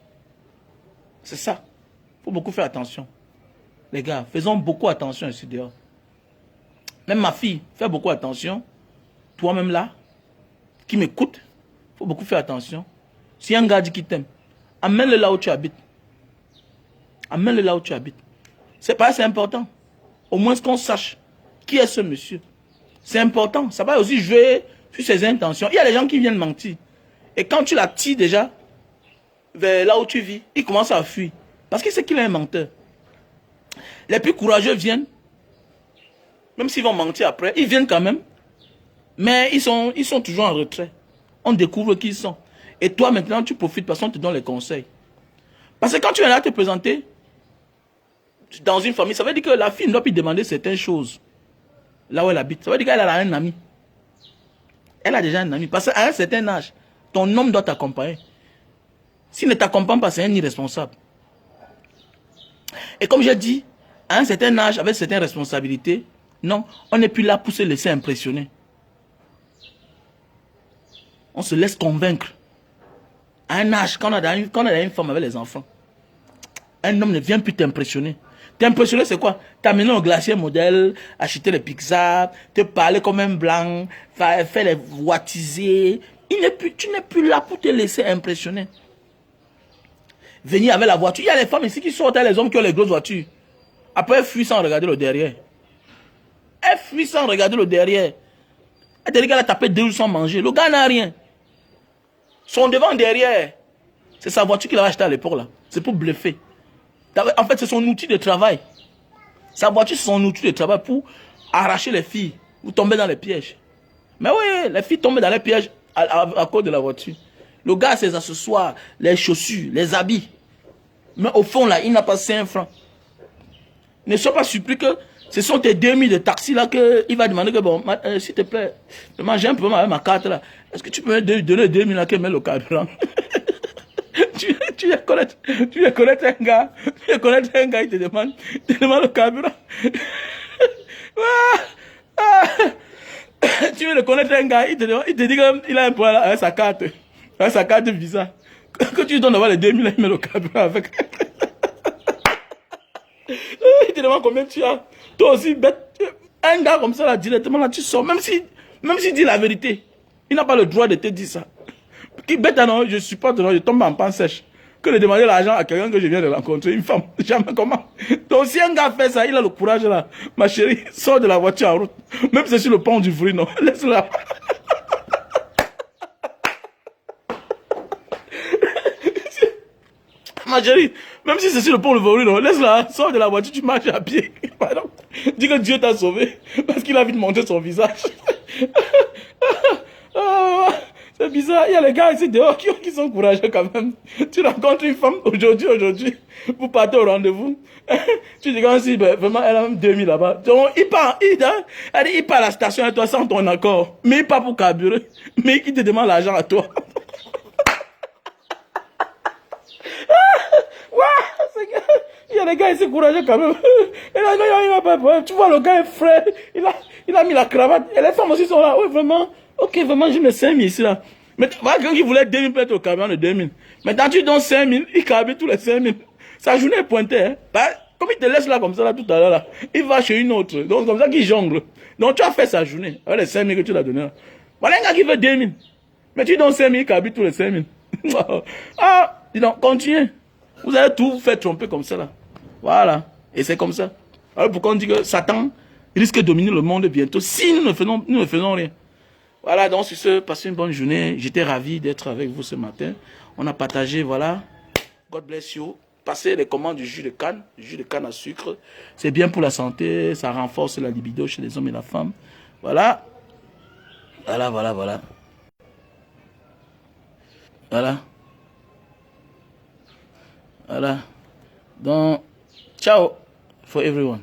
C'est ça. Il faut beaucoup faire attention. Les gars, faisons beaucoup attention ici dehors. Même ma fille, fais beaucoup attention. Toi-même là, qui m'écoute, il faut beaucoup faire attention. Si un gars dit qu'il t'aime, amène-le là où tu habites. Amène-le là où tu habites. C'est pas assez important. Au moins qu'on sache qui est ce monsieur. C'est important. Ça va aussi jouer sur ses intentions. Il y a des gens qui viennent mentir. Et quand tu l'attires déjà vers là où tu vis, il commence à fuir. Parce qu'il sait qu'il est un menteur. Les plus courageux viennent, même s'ils vont mentir après, ils viennent quand même. Mais ils sont toujours en retrait. On découvre qui ils sont. Et toi maintenant, tu profites parce qu'on te donne les conseils. Parce que quand tu es là te présenter dans une famille, ça veut dire que la fille ne doit plus demander certaines choses. Là où elle habite. Ça veut dire qu'elle a un ami. Elle a déjà un ami. Parce qu'à un certain âge, ton homme doit t'accompagner. S'il ne t'accompagne pas, c'est un irresponsable. Et comme j'ai dit, à un certain âge, avec certaines responsabilités, non, on n'est plus là pour se laisser impressionner. On se laisse convaincre. À un âge, quand on a une femme avec les enfants, un homme ne vient plus t'impressionner. T'impressionner, c'est quoi? T'amener au glacier modèle, acheter les pizzas, te parler comme un blanc, faire les wattiser. Tu n'es plus là pour te laisser impressionner. Venir avec la voiture. Il y a les femmes ici qui sortent, les hommes qui ont les grosses voitures. Après, elles fuient sans regarder le derrière. Elles fuient sans regarder le derrière. Elle te dit qu'elle a tapé 2 jours sans manger. Le gars n'a rien. Son devant, derrière. C'est sa voiture qu'il avait achetée à l'époque là. C'est pour bluffer. En fait, c'est son outil de travail. Sa voiture, c'est son outil de travail pour arracher les filles. Ou tomber dans les pièges. Mais oui, les filles tombent dans les pièges à cause de la voiture. Le gars, c'est ses accessoires, les chaussures, les habits. Mais au fond, là, il n'a pas 5 francs. Ne sois pas surpris que ce sont tes 2000 de taxi là qu'il va demander que, bon, s'il te plaît, j'ai un problème avec ma carte là. Est-ce que tu peux me donner 2000 là qu'elle met le carburant? Tu les connais un gars, il te demande le carburant. Tu veux le connaître un gars, il te dit qu'il a un problème avec sa carte Visa. Que tu donnes d'avoir les 2000, il met le carburant avec. Il te demande combien tu as. Toi aussi, bête. Un gars comme ça, là, directement, là, tu sors. Même s'il dit la vérité, il n'a pas le droit de te dire ça. Qui bête, non, je supporte, non, je tombe en panne sèche. Que de demander l'argent à quelqu'un que je viens de rencontrer, une femme. Jamais comment. Donc, si un gars fait ça, il a le courage, là. Ma chérie, sors de la voiture en route. Même si c'est sur le pont du fruit, non. Laisse-la. Ma chérie, même si c'est sur le pont de Vauri, non, laisse-la, sors de la voiture, tu marches à pied. Pardon. Dis que Dieu t'a sauvé, parce qu'il a envie de montrer son visage. C'est bizarre, il y a les gars ici dehors qui sont courageux quand même. Tu rencontres une femme aujourd'hui, vous partez au rendez-vous. Tu dis quand si, ben, vraiment, elle a même 2000 là-bas. Donc, il part à la station avec toi sans ton accord. Mais il part pour carburer. Mais il te demande l'argent à toi. Il y a des gars ici courageux quand même. Et là, il n'a pas de problème. Tu vois, le gars est frais. Il a mis la cravate. Et les femmes aussi sont là. Oui, vraiment. Ok, vraiment, je me 5000 ici là. Mais voilà, quelqu'un qui voulait 2000 peut-être au camion de 2000. Maintenant, tu donnes 5000, il carbure tous les 5000. Sa journée est pointée. Hein. Bah, comme il te laisse là comme ça là tout à l'heure là, il va chez une autre. Donc, comme ça qu'il jongle. Donc, tu as fait sa journée avec les 5000 que tu l'as donné là. Voilà un gars qui veut 2000. Mais tu donnes 5000, il carbure tous les 5000. Ah, dis donc, continuez. Vous allez tout vous faire tromper comme ça là. Voilà. Et c'est comme ça. Alors pourquoi on dit que Satan risque de dominer le monde bientôt si nous ne faisons rien. Voilà, donc sur ce, passez une bonne journée. J'étais ravi d'être avec vous ce matin. On a partagé, voilà. God bless you. Passez les commandes du jus de canne à sucre. C'est bien pour la santé, ça renforce la libido chez les hommes et la femme. Voilà. Voilà. Voilà. Donc, ciao for everyone.